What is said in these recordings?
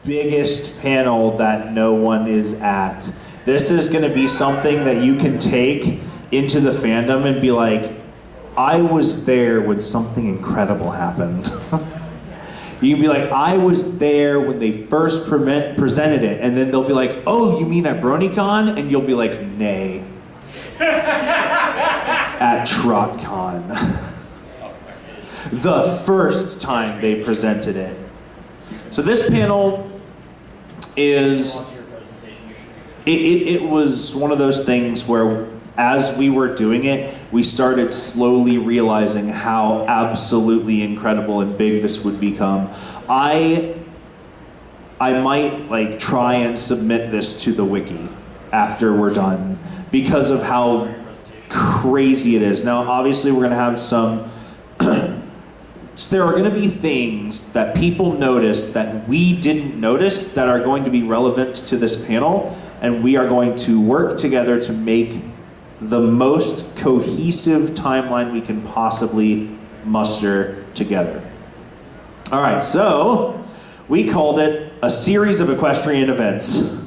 biggest panel that no one is at. This is going to be something that you can take into the fandom and be like, I was there when something incredible happened. You can be like, I was there when they first presented it, and then they'll be like, oh, you mean at BronyCon? And you'll be like, nay. At TrotCon. The first time they presented it. So this panel is, it was one of those things where as we were doing it, we started slowly realizing how absolutely incredible and big this would become. I might like try and submit this to the wiki after we're done because of how crazy it is. Now, obviously, we're going to have some. There are going to be things that people notice that we didn't notice that are going to be relevant to this panel, and we are going to work together to make the most cohesive timeline we can possibly muster together. All right, so we called it a series of equestrian events.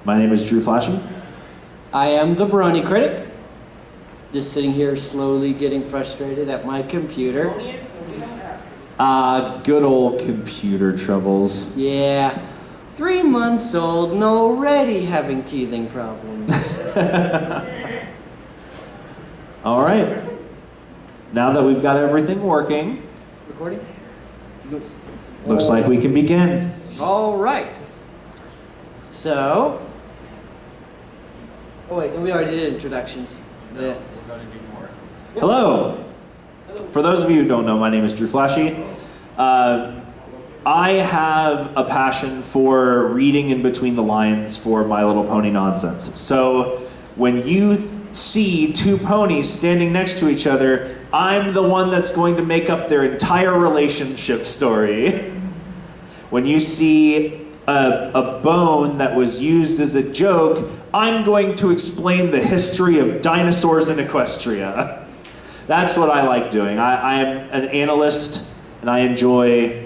My name is Drew Flashy. I am the Brony Critic. Just sitting here slowly getting frustrated at my computer. Good old computer troubles. Yeah. 3 months old and already having teething problems. All right. Now that we've got everything working, Recording? looks like we can begin. All right. So, oh wait, we already did introductions. Yeah. We're going to do more. Hello. For those of you who don't know, my name is Drew Flashy. I have a passion for reading in between the lines for My Little Pony nonsense. So when you see two ponies standing next to each other, I'm the one that's going to make up their entire relationship story. When you see a bone that was used as a joke, I'm going to explain the history of dinosaurs in Equestria. That's what I like doing. I am an analyst, and I enjoy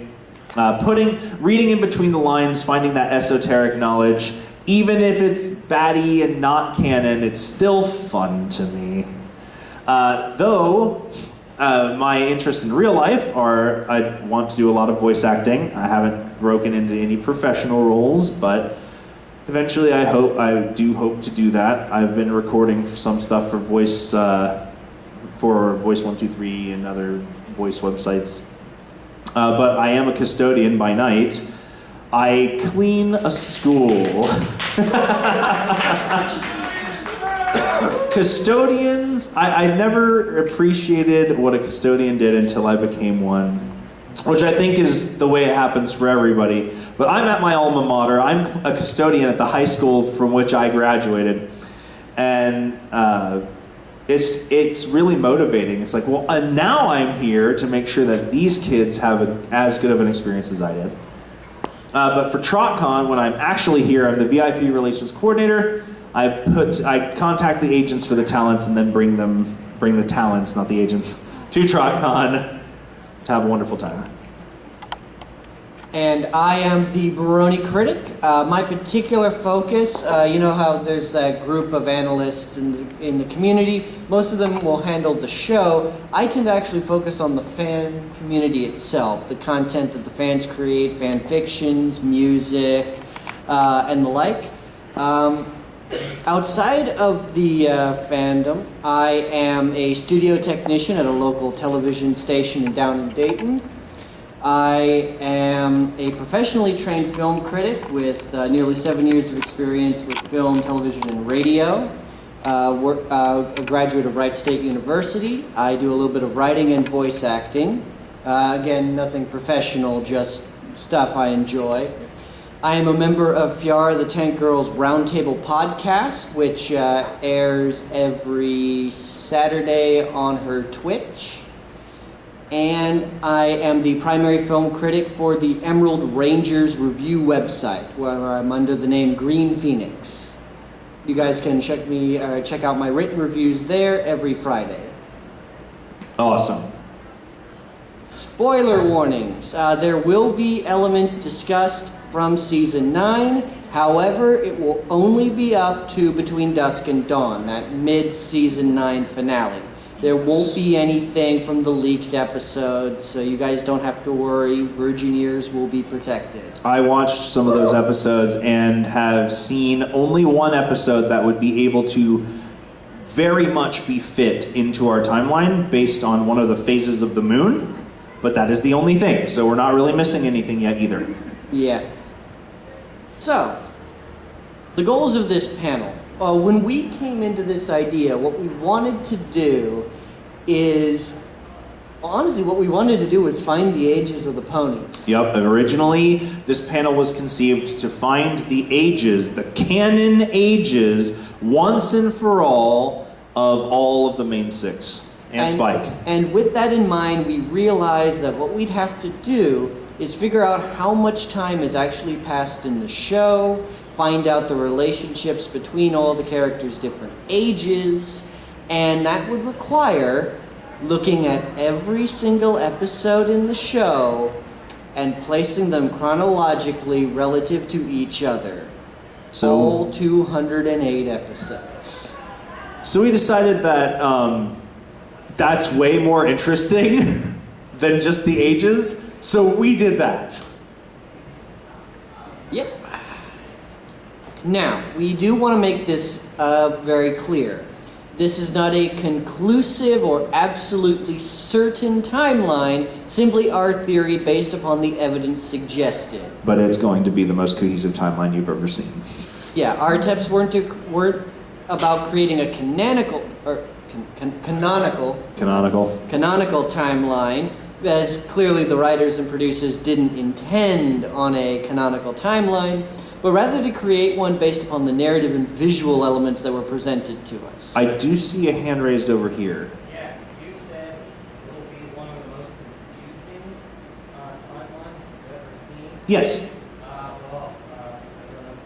reading in between the lines, finding that esoteric knowledge. Even if it's batty and not canon, it's still fun to me. Though my interests in real life are, I want to do a lot of voice acting. I haven't broken into any professional roles, but eventually I do hope to do that. I've been recording some stuff for Voice 123 and other voice websites. But I am a custodian by night. I clean a school. Custodians, I never appreciated what a custodian did until I became one, which I think is the way it happens for everybody. But I'm at my alma mater. I'm a custodian at the high school from which I graduated. And it's really motivating. It's like, well, now I'm here to make sure that these kids have as good of an experience as I did. But for TrotCon, when I'm actually here, I'm the VIP relations coordinator. I contact the agents for the talents and then bring the talents, not the agents, to TrotCon to have a wonderful time. And I am the Brony Critic. My particular focus, you know how there's that group of analysts in the community. Most of them will handle the show. I tend to actually focus on the fan community itself, the content that the fans create, fan fictions, music, and the like. Outside of the fandom, I am a studio technician at a local television station down in Dayton. I am a professionally trained film critic with nearly 7 years of experience with film, television, and radio. A graduate of Wright State University. I do a little bit of writing and voice acting. Again, nothing professional, just stuff I enjoy. I am a member of Fiara the Tank Girls Roundtable podcast, which airs every Saturday on her Twitch. And I am the primary film critic for the Emerald Rangers Review website, where I'm under the name Green Phoenix. You guys can check out my written reviews there every Friday. Awesome. Spoiler warnings. There will be elements discussed from Season 9. However, it will only be up to Between Dusk and Dawn, that mid-Season 9 finale. There won't be anything from the leaked episodes, so you guys don't have to worry. Virgin ears will be protected. I watched some of those episodes and have seen only one episode that would be able to very much be fit into our timeline based on one of the phases of the moon, but that is the only thing, so we're not really missing anything yet either. Yeah. So, the goals of this panel. When we came into this idea, what we wanted to do is, honestly, what we wanted to do was find the ages of the ponies. Yep, originally this panel was conceived to find the ages, the canon ages, once and for all of the main six, and Spike. And with that in mind, we realized that what we'd have to do is figure out how much time has actually passed in the show, find out the relationships between all the characters' different ages, and that would require looking at every single episode in the show and placing them chronologically relative to each other. So, all 208 episodes. So we decided that that's way more interesting than just the ages, so we did that. Yep. Now, we do want to make this very clear. This is not a conclusive or absolutely certain timeline, simply our theory based upon the evidence suggested. But it's going to be the most cohesive timeline you've ever seen. Yeah, our attempts weren't about creating a canonical timeline, as clearly the writers and producers didn't intend on a canonical timeline, but rather to create one based upon the narrative and visual elements that were presented to us. I do see a hand raised over here. Yeah, you said it will be one of the most confusing timelines you've ever seen. Yes. I don't know if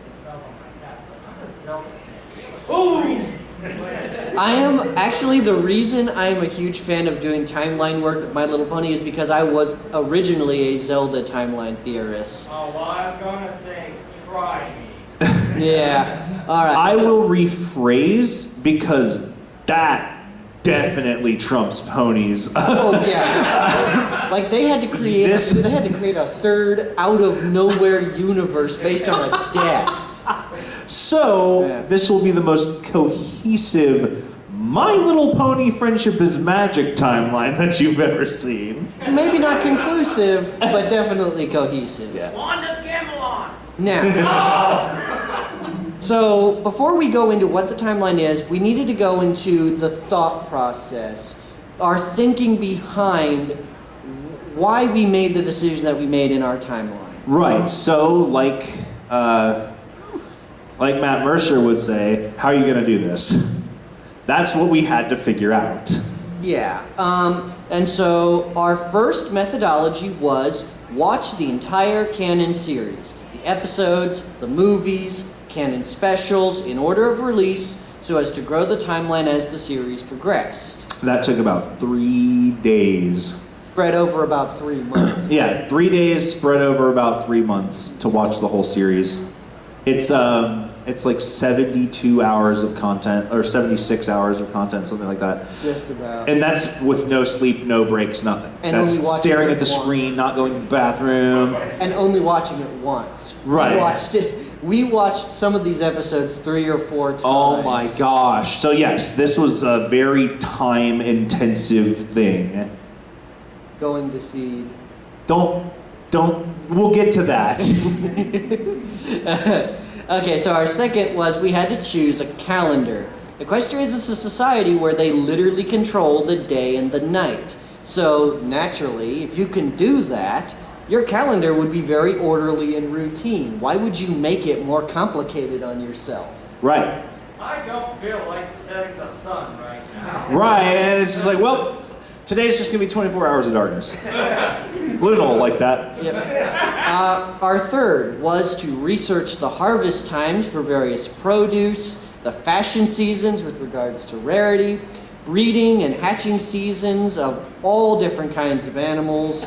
you can tell on my cat, but I'm a Zelda fan. I am actually, the reason I am a huge fan of doing timeline work with My Little Pony is because I was originally a Zelda timeline theorist. Oh, well, I was going to say, try me. Yeah, alright. I will rephrase because that definitely trumps ponies. Oh, yeah. Like, they had to create a third out-of-nowhere universe based on a death. So, Yeah. this will be the most cohesive My Little Pony Friendship is Magic timeline that you've ever seen. Maybe not conclusive, but definitely cohesive. Yes. Wand of Camelot! Now, so before we go into what the timeline is, we needed to go into the thought process, our thinking behind why we made the decision that we made in our timeline. Right, so like Matt Mercer would say, how are you going to do this? That's what we had to figure out. Yeah, and so our first methodology was watch the entire canon series. The episodes, the movies, canon specials in order of release so as to grow the timeline as the series progressed. That took about 3 days. Spread over about 3 months. Yeah, 3 days spread over about 3 months to watch the whole series. It's like 72 hours of content, or 76 hours of content, something like that. Just about. And that's with no sleep, no breaks, nothing. And That's only watching staring it at the once. screen, not going to the bathroom. And only watching it once. Right. We watched some of these episodes 3 or 4 times. Oh my gosh. So yes, this was a very time-intensive thing. Going to seed. We'll get to that. Okay, so our second was we had to choose a calendar. Equestria is a society where they literally control the day and the night. So naturally, if you can do that, your calendar would be very orderly and routine. Why would you make it more complicated on yourself? Right. I don't feel like setting the sun right now. Right, and it's just like, well, today's just gonna be 24 hours of darkness. Little like that. Yep. Our third was to research the harvest times for various produce, the fashion seasons with regards to rarity, breeding and hatching seasons of all different kinds of animals,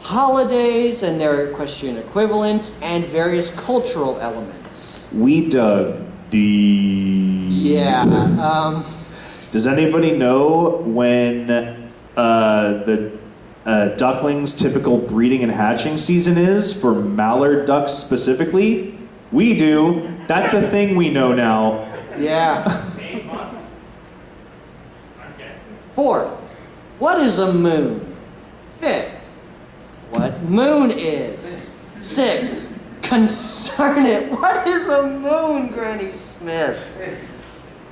holidays and their equestrian equivalents, and various cultural elements. We dug deep. Yeah. Does anybody know when the duckling's typical breeding and hatching season is for mallard ducks specifically? We do. That's a thing we know now. Yeah. 8 months? I'm guessing. Fourth, what is a moon? Fifth, what moon is? Sixth, concern it. What is a moon, Granny Smith?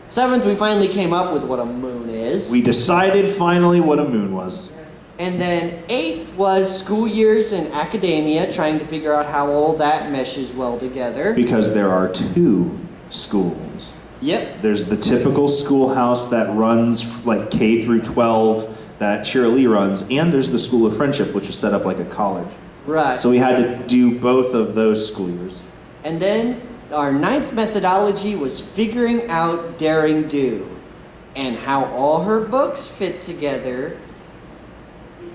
Seventh, we finally came up with what a moon is. We decided finally what a moon was. And then eighth was school years in academia, trying to figure out how all that meshes well together. Because there are 2 schools. Yep. There's the typical schoolhouse that runs like K through 12 that Shirley runs, and there's the School of Friendship, which is set up like a college. Right. So we had to do both of those school years. And then our ninth methodology was figuring out Daring Do and how all her books fit together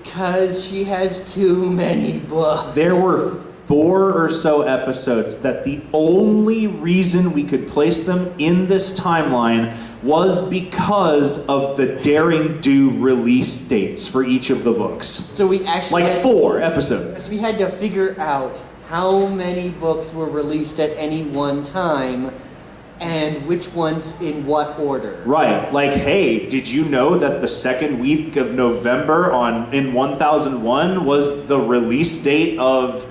because she has too many books. There were 4 or so episodes that the only reason we could place them in this timeline was because of the Daring Do release dates for each of the books. So we actually Like 4 episodes. we had to figure out how many books were released at any one time and which ones in what order. Right, like, hey, did you know that the second week of November in 1001 was the release date of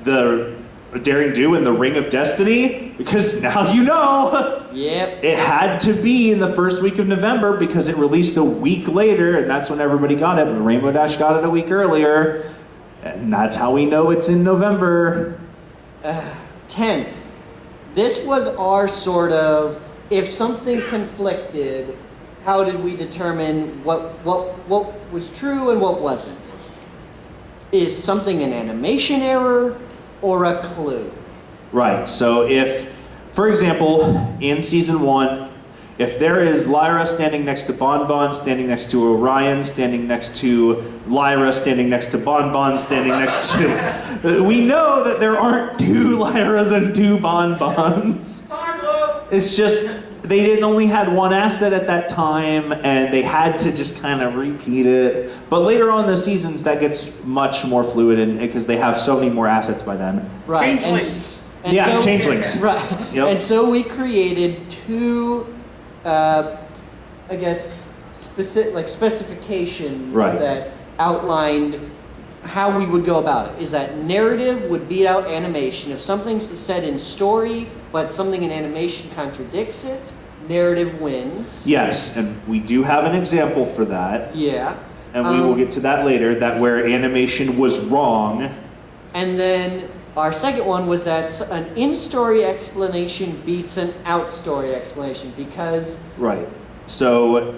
the Daring Do and the Ring of Destiny? Because now you know. Yep. It had to be in the first week of November because it released a week later, and that's when everybody got it. But Rainbow Dash got it a week earlier, and that's how we know it's in November. 10th. This was our sort of, if something conflicted, how did we determine what was true and what wasn't? Is something an animation error or a clue? Right, so if, for example, in season 1, if there is Lyra standing next to Bon Bon, standing next to Orion, standing next to Lyra, standing next to Bon Bon, standing next to... We know that there aren't 2 Lyras and 2 Bon Bons. It's just, they didn't only had 1 asset at that time, and they had to just kind of repeat it. But later on in the seasons, that gets much more fluid, and because they have so many more assets by then. Right. Changelings. Yeah, changelings. Right. Yep. And so we created 2, I guess, specifications Right. that outlined how we would go about it. Is that narrative would beat out animation. If something's said in story, but something in animation contradicts it, narrative wins. Yes, and we do have an example for that, Yeah. and we will get to that later, that where animation was wrong. And then our second one was that an in-story explanation beats an out-story explanation because... Right. So,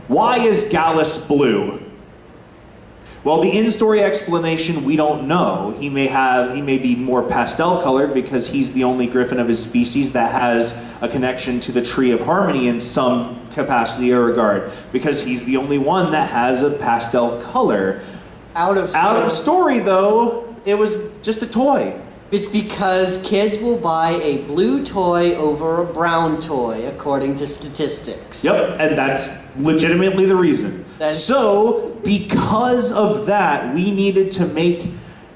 why is Gallus blue? Well, the in-story explanation, we don't know. He may be more pastel colored because he's the only griffin of his species that has a connection to the Tree of Harmony in some capacity or regard, because he's the only one that has a pastel color. Out of story, though, it was just a toy. It's because kids will buy a blue toy over a brown toy, according to statistics. Yep, and that's legitimately the reason. So, because of that, we needed to make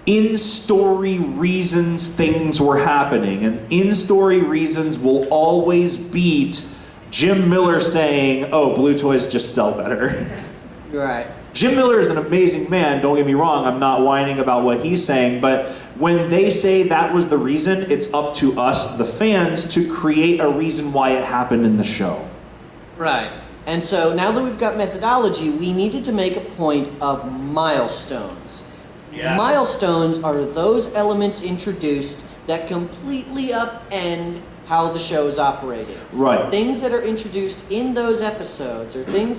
in-story reasons things were happening. And in-story reasons will always beat Jim Miller saying, oh, blue toys just sell better. Right. Jim Miller is an amazing man, don't get me wrong, I'm not whining about what he's saying, but when they say that was the reason, it's up to us, the fans, to create a reason why it happened in the show. Right. And so now that we've got methodology, we needed to make a point of milestones. Yes. Milestones are those elements introduced that completely upend how the show is operated. Right. Things that are introduced in those episodes, or things,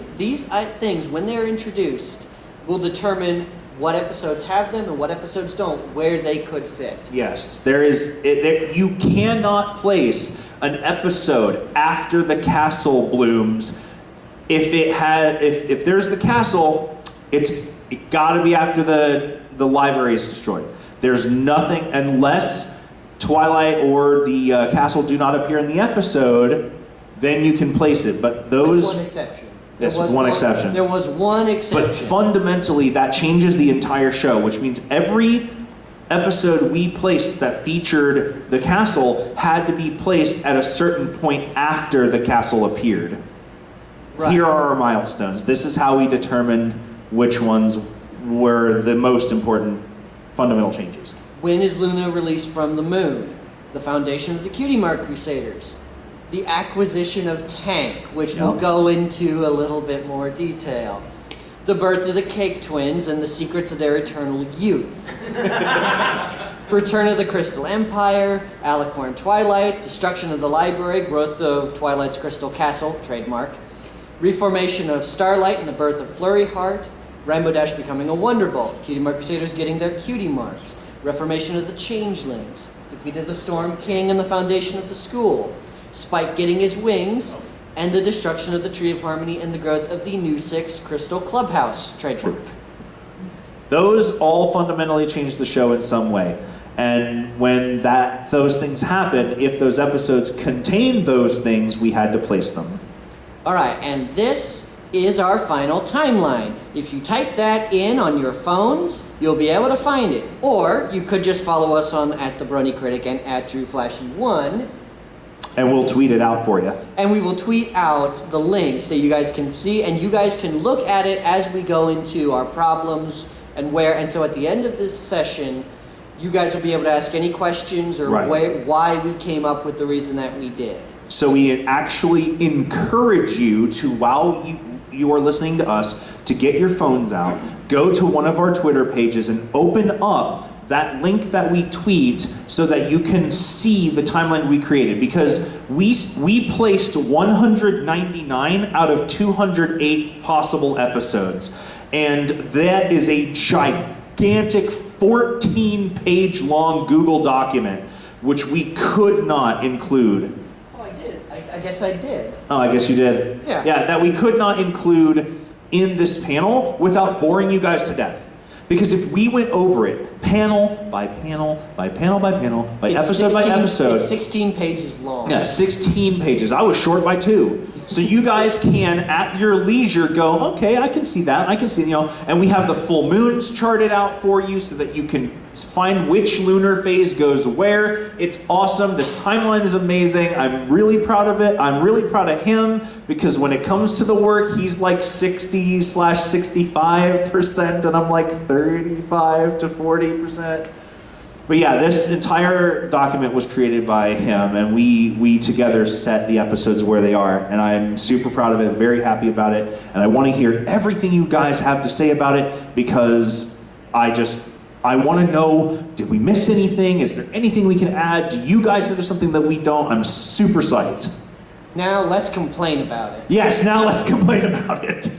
things when they're introduced, will determine what episodes have them and what episodes don't, where they could fit. Yes, you cannot place an episode after the castle blooms if there's the castle, it got to be after the library is destroyed. There's nothing, unless Twilight or the castle do not appear in the episode, then you can place it. But those... With one exception. Yes, with one exception. There was one exception. But fundamentally, that changes the entire show, which means every episode we placed that featured the castle had to be placed at a certain point after the castle appeared. Right. Here are our milestones. This is how we determined which ones were the most important fundamental changes. When is Luna released from the moon? The foundation of the Cutie Mark Crusaders. The acquisition of Tank, which we'll go into a little bit more detail. The birth of the Cake Twins and the secrets of their eternal youth. Return of the Crystal Empire, Alicorn Twilight, destruction of the library, growth of Twilight's Crystal Castle, trademark. Reformation of Starlight and the birth of Flurry Heart. Rainbow Dash becoming a Wonderbolt. Cutie Mark Crusaders getting their cutie marks. Reformation of the Changelings. Defeat of the Storm King and the foundation of the school. Spike getting his wings. And the destruction of the Tree of Harmony and the growth of the New Six Crystal Clubhouse, trademark. Those all fundamentally changed the show in some way. And when those things happen, if those episodes contained those things, we had to place them. All right, and this is our final timeline. If you type that in on your phones, you'll be able to find it. Or you could just follow us on at the Brony Critic and at DrewFlashy1. And we'll tweet it out for you. And we will tweet out the link that you guys can see, and you guys can look at it as we go into our problems and where. And so at the end of this session, you guys will be able to ask any questions or why we came up with the reason that we did. So we actually encourage you to, while you are listening to us, to get your phones out, go to one of our Twitter pages and open up that link that we tweet so that you can see the timeline we created. Because we placed 199 out of 208 possible episodes. And that is a gigantic 14-page long Google document, which we could not include. I guess I did. Oh, I guess you did. Yeah. Yeah, that we could not include in this panel without boring you guys to death. Because if we went over it, panel by panel, by panel by panel, by episode by episode. It's 16 pages long. Yeah, 16 pages. I was short by 2. So you guys can, at your leisure, go, okay, I can see that, I can see, and we have the full moons charted out for you so that you can find which lunar phase goes where. It's awesome. This timeline is amazing. I'm really proud of it. I'm really proud of him because when it comes to the work, he's like 60/65% and I'm like 35 to 40%. But yeah, this entire document was created by him, and we together set the episodes where they are, and I'm super proud of it, very happy about it, and I want to hear everything you guys have to say about it because I want to know, did we miss anything? Is there anything we can add? Do you guys know there's something that we don't? I'm super psyched. Now let's complain about it. Yes, now let's complain about it.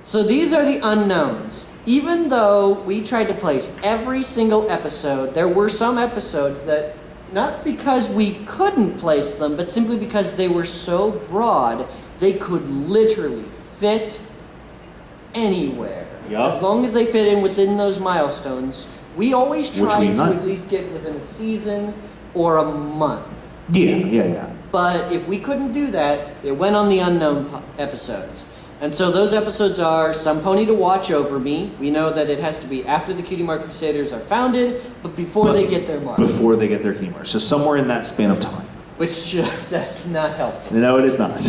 So these are the unknowns. Even though we tried to place every single episode, there were some episodes that, not because we couldn't place them, but simply because they were so broad, they could literally fit anywhere. Yep. As long as they fit in within those milestones, we always try to at least get within a season or a month. Yeah. But if we couldn't do that, it went on the unknown episodes. And so those episodes are Some Pony to Watch Over Me. We know that it has to be after the Cutie Mark Crusaders are founded, but before they get their mark. Before they get their cutie mark. So somewhere in that span of time. Which, that's not helpful. No, it is not.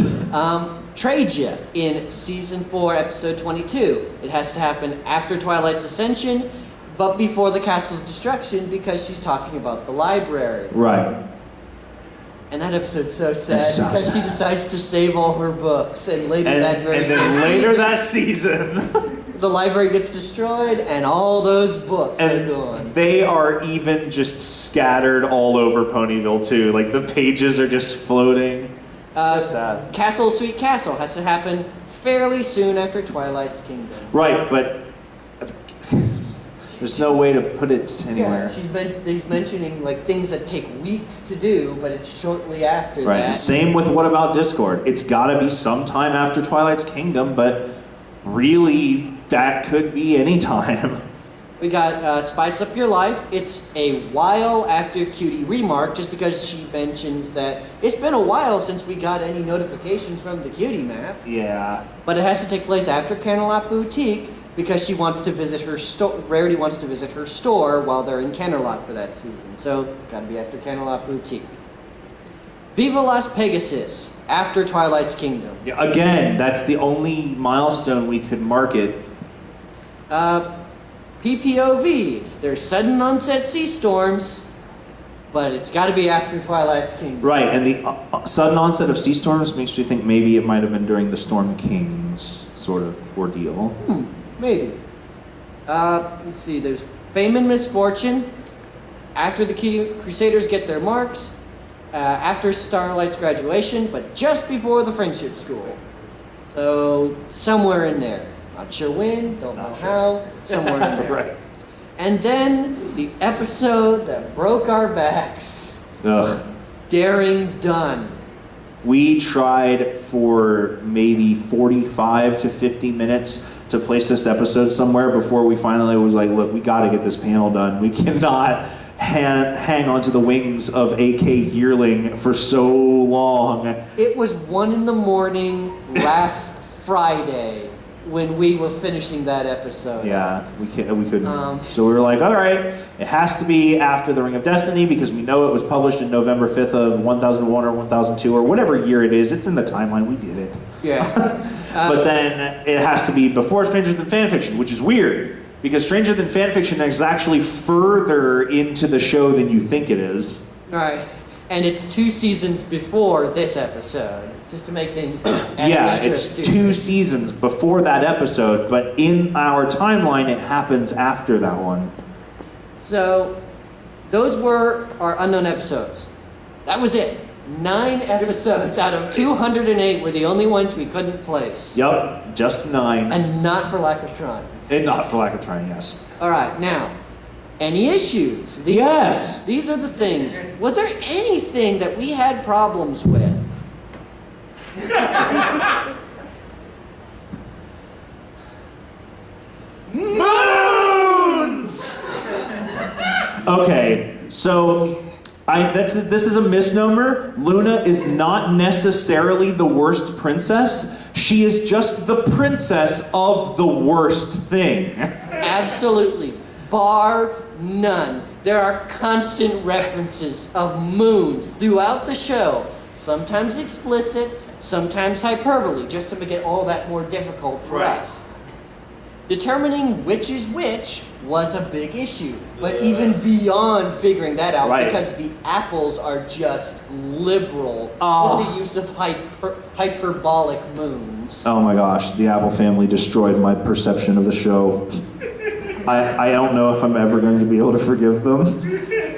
Traja in Season 4, Episode 22. It has to happen after Twilight's Ascension, but before the castle's destruction because she's talking about the library. Right. And that episode's so sad So because sad. she decides to save all her books, and later that season, the library gets destroyed, and all those books are and gone. they are even just scattered all over Ponyville too. Like the pages are just floating. So sad. Castle Sweet Castle has to happen fairly soon after Twilight's Kingdom. Right, but There's no way to put it anywhere. He's mentioning like things that take weeks to do, but it's shortly after Right. that. Same with What About Discord? It's got to be sometime after Twilight's Kingdom, but really, that could be any time. We got Spice Up Your Life. It's a while after Cutie Remark, just because she mentions that it's been a while since we got any notifications from the Cutie map. Yeah. But it has to take place after Canterlot Boutique because she wants to visit her store. Rarity wants to visit her store while they're in Canterlot for that season. So, gotta be after Canterlot Boutique. Viva Las Pegasus, after Twilight's Kingdom. Yeah, again, that's the only milestone we could mark it. PPOV, there's sudden onset sea storms, but it's got to be after Twilight's Kingdom. Right, and the sudden onset of sea storms makes me think maybe it might have been during the Storm King's sort of ordeal. Maybe. Let's see, there's Fame and Misfortune, after the Crusaders get their marks, after Starlight's graduation, but just before the Friendship School. So, somewhere in there. Not sure when, don't know how, somewhere in there. Right. And then the episode that broke our backs, Ugh. Daring Done. We tried for maybe 45 to 50 minutes to place this episode somewhere before we finally was like, look, we got to get this panel done. We cannot hang onto the wings of AK Yearling for so long. It was 1 a.m. last Friday when we were finishing that episode. Yeah, we couldn't. So we were like, all right, it has to be after the Ring of Destiny because we know it was published in November 5th of 1001 or 1002 or whatever year it is. It's in the timeline. We did it. Yeah. But then it has to be before Stranger Than Fanfiction, which is weird because Stranger Than Fanfiction is actually further into the show than you think it is. Right. And it's 2 seasons before this episode, just to make things Yeah, it's stupid. 2 seasons before that episode, but in our timeline, it happens after that one. So, those were our unknown episodes. That was it. 9 episodes out of 208 were the only ones we couldn't place. Yep, just 9. And not for lack of trying. And not for lack of trying, yes. All right, now, any issues? Yes. These are the things. Was there anything that we had problems with? Moons! Okay, so this is a misnomer. Luna is not necessarily the worst princess. She is just the princess of the worst thing. Absolutely. Bar none. There are constant references of moons throughout the show. Sometimes explicit, sometimes hyperbole, just to make it all that more difficult for us. Determining which is which was a big issue, but even beyond figuring that out, because the apples are just liberal with the use of hyperbolic moons. Oh my gosh, the Apple family destroyed my perception of the show. I don't know if I'm ever going to be able to forgive them.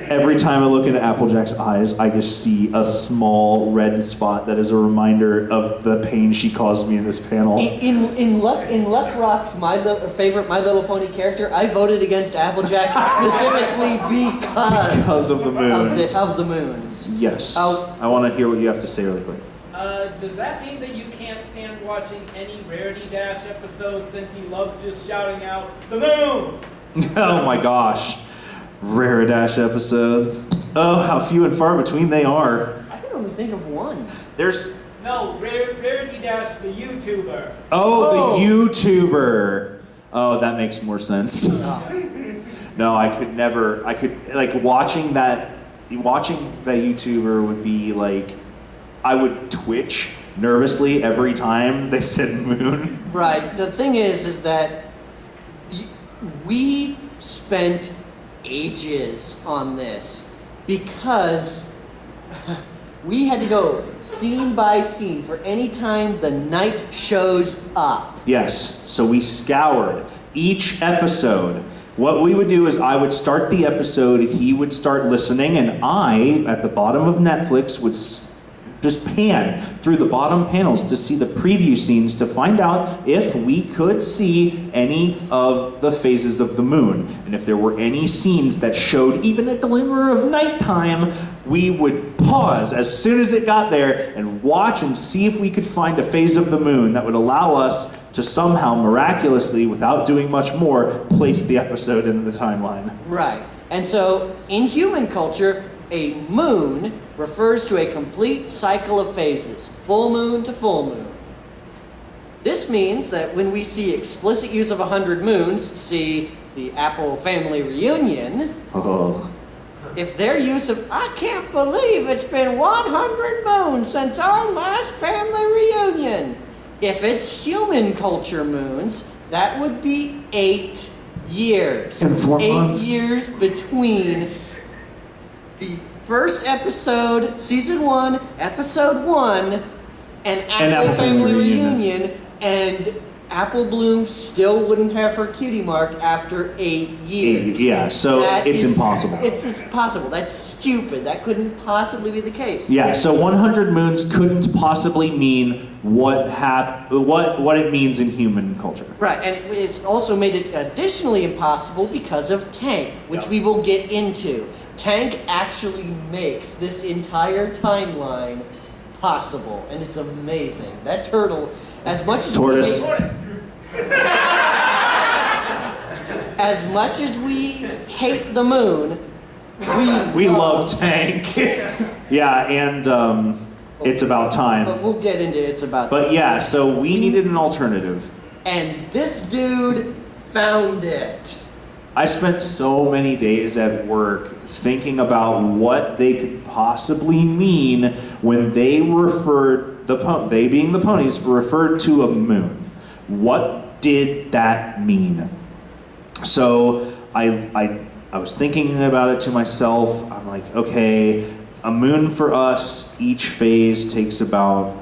Every time I look into Applejack's eyes, I just see a small red spot that is a reminder of the pain she caused me in this panel. In Luck Rock's My Little Pony character, I voted against Applejack specifically because of the moons. Of the moons. Yes. I want to hear what you have to say really quick. Does that mean that you can't stand watching any Rarity Dash episodes since he loves just shouting out, "The moon!" Oh my gosh. Raridash episodes. Oh, how few and far between they are. I can only think of one. There's... No, Rarity Dash, the YouTuber. Oh, the YouTuber. Oh, that makes more sense. No, I could, like, watching that YouTuber would be like, I would twitch nervously every time they said moon. Right. The thing is that we spent ages on this because we had to go scene by scene for any time the night shows up. Yes, so we scoured each episode. What we would do is I would start the episode, he would start listening, and I, at the bottom of Netflix, would just pan through the bottom panels to see the preview scenes to find out if we could see any of the phases of the moon. And if there were any scenes that showed even a glimmer of nighttime, we would pause as soon as it got there and watch and see if we could find a phase of the moon that would allow us to somehow miraculously, without doing much more, place the episode in the timeline. Right. And so, in human culture, a moon refers to a complete cycle of phases, full moon to full moon. This means that when we see explicit use of 100 moons, see the Apple family reunion, Oh. if their use of, I can't believe it's been 100 moons since our last family reunion. If it's human culture moons, that would be 8 years. In 4 months. 8 years between the first episode, season 1, episode 1, and Apple Family Reunion, and Apple Bloom still wouldn't have her cutie mark after 8 years. Yeah, so it's impossible. It's impossible. That's stupid. That couldn't possibly be the case. Yeah, so 100 moons couldn't possibly mean what it means in human culture. Right, and it's also made it additionally impossible because of Tank, which we will get into. Tank actually makes this entire timeline possible, and it's amazing. That turtle, as much as Tortoise. as much as we hate the moon, We love Tank. Yeah, and it's about But time. we'll get into it's about. But yeah, so we needed an alternative. And this dude found it. I spent so many days at work thinking about what they could possibly mean when they referred, they being the ponies, referred to a moon. What did that mean? So I was thinking about it to myself. I'm like, okay, a moon for us, each phase takes about,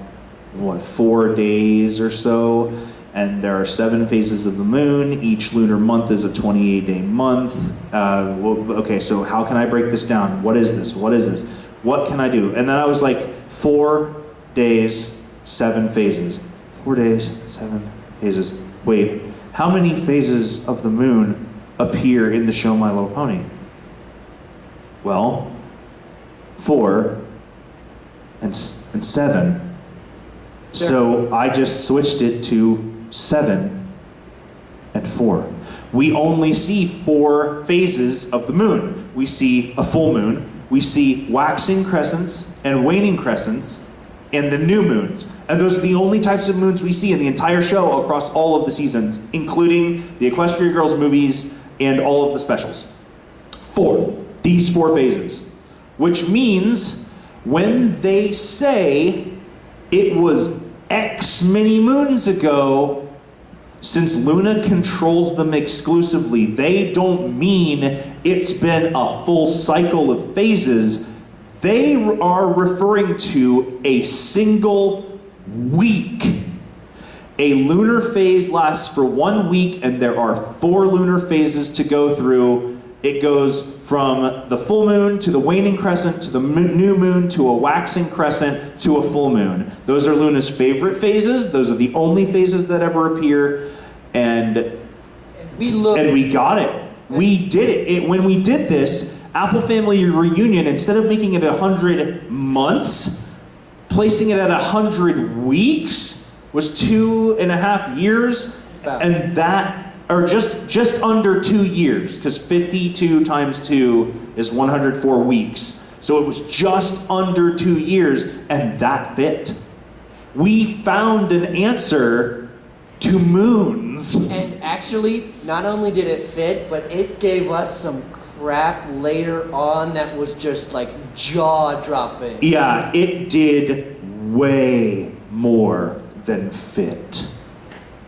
4 days or so. And there are 7 phases of the moon. Each lunar month is a 28-day month. Okay, so how can I break this down? What is this? What is this? What can I do? And then I was like, 4 days, 7 phases. 4 days, 7 phases. Wait, how many phases of the moon appear in the show My Little Pony? Well, 4 and 7. So I just switched it to 7 and 4. We only see 4 phases of the moon. We see a full moon, we see waxing crescents and waning crescents, and the new moons. And those are the only types of moons we see in the entire show across all of the seasons, including the Equestria Girls movies and all of the specials. 4. These 4 phases. Which means when they say it was X many moons ago, since Luna controls them exclusively, they don't mean it's been a full cycle of phases. They are referring to a single week. A lunar phase lasts for 1 week, and there are 4 lunar phases to go through. It goes from the full moon to the waning crescent to the new moon to a waxing crescent to a full moon. Those are Luna's favorite phases. Those are the only phases that ever appear. And we got it. We did it. When we did this, Apple Family Reunion, instead of making it 100 months, placing it at 100 weeks was 2.5 years. And that, or just under 2 years, because 52 times 2 is 104 weeks. So it was just under 2 years, and that fit. We found an answer to moons. And actually, not only did it fit, but it gave us some crap later on that was just like jaw-dropping. Yeah, it did way more than fit.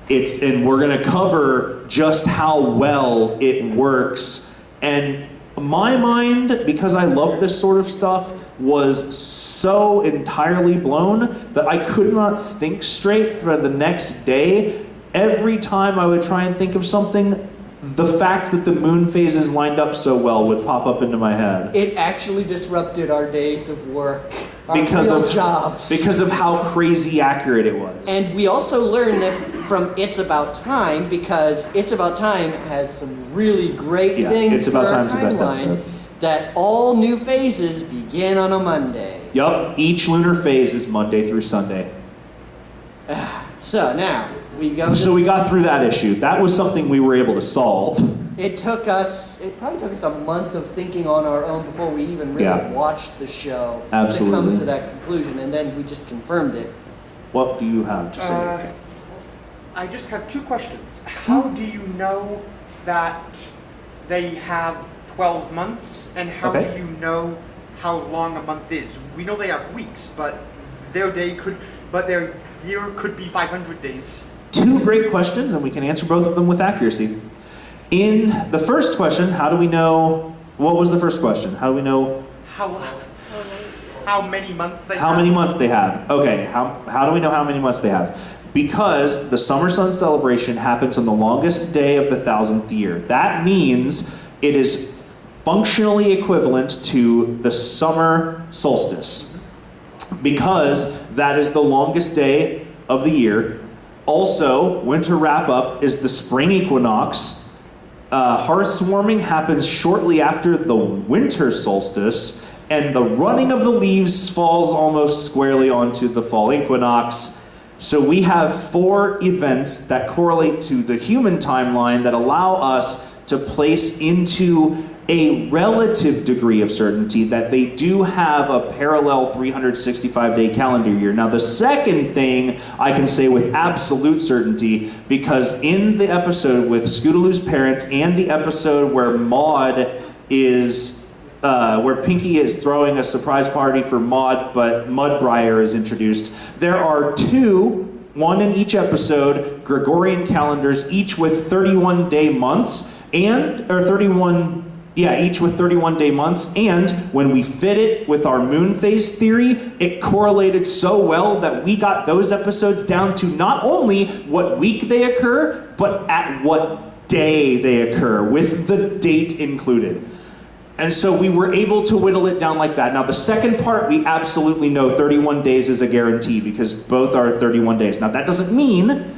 And we're gonna cover just how well it works. And my mind, because I love this sort of stuff, was so entirely blown that I could not think straight for the next day. Every time I would try and think of something, the fact that the moon phases lined up so well would pop up into my head. It actually disrupted our days of work, our Because real of jobs. Because of how crazy accurate it was. And we also learned that from It's About Time, because It's About Time has some really great things It's About for our Time's the best timeline, episode. that all new phases begin on a Monday. Yup, each lunar phase is Monday through Sunday. So now, we go So we got through that issue. That was something we were able to solve. It probably took us a month of thinking on our own before we even really watched the show Absolutely. to come to that conclusion, and then we just confirmed it. What do you have to say? I just have two questions. How do you know that they have 12 months, and how do you know how long a month is? We know they have weeks, but their year could be 500 days. Two great questions, and we can answer both of them with accuracy. In the first question, how do we know, what was the first question? How do we know How many months they have? how many months they have? Okay, how do we know how many months they have? Because the summer sun celebration happens on the longest day of the 1000th year. That means it is functionally equivalent to the summer solstice, because that is the longest day of the year. Also, winter wrap-up is the spring equinox. Hearth warming happens shortly after the winter solstice, and the running of the leaves falls almost squarely onto the fall equinox. So we have 4 events that correlate to the human timeline that allow us to place into a relative degree of certainty that they do have a parallel 365-day calendar year. Now, the second thing I can say with absolute certainty, because in the episode with Scootaloo's parents and the episode where where Pinky is throwing a surprise party for Maud, but Mudbriar is introduced, there are 2, one in each episode, Gregorian calendars, each with 31-day months, each with 31-day months, and when we fit it with our moon phase theory, it correlated so well that we got those episodes down to not only what week they occur, but at what day they occur, with the date included. And so we were able to whittle it down like that. Now the second part, we absolutely know 31 days is a guarantee, because both are 31 days. Now that doesn't mean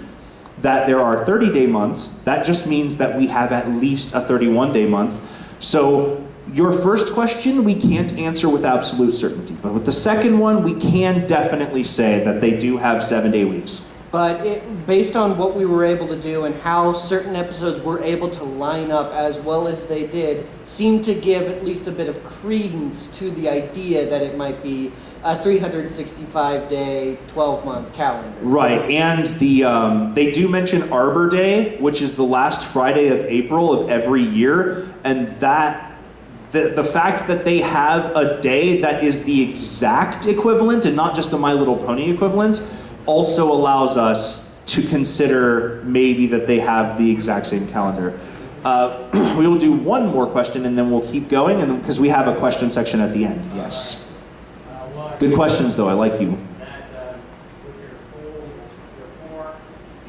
that there are 30-day months. That just means that we have at least a 31-day month. So your first question we can't answer with absolute certainty, but with the second one we can definitely say that they do have 7-day weeks. But based on what we were able to do and how certain episodes were able to line up as well as they did, seemed to give at least a bit of credence to the idea that it might be a 365-day, 12-month calendar. Right, and they do mention Arbor Day, which is the last Friday of April of every year, and that the fact that they have a day that is the exact equivalent and not just a My Little Pony equivalent also allows us to consider maybe that they have the exact same calendar. We will do one more question and then we'll keep going, and because we have a question section at the end. Yes. Good questions, though. I like you. That with your 4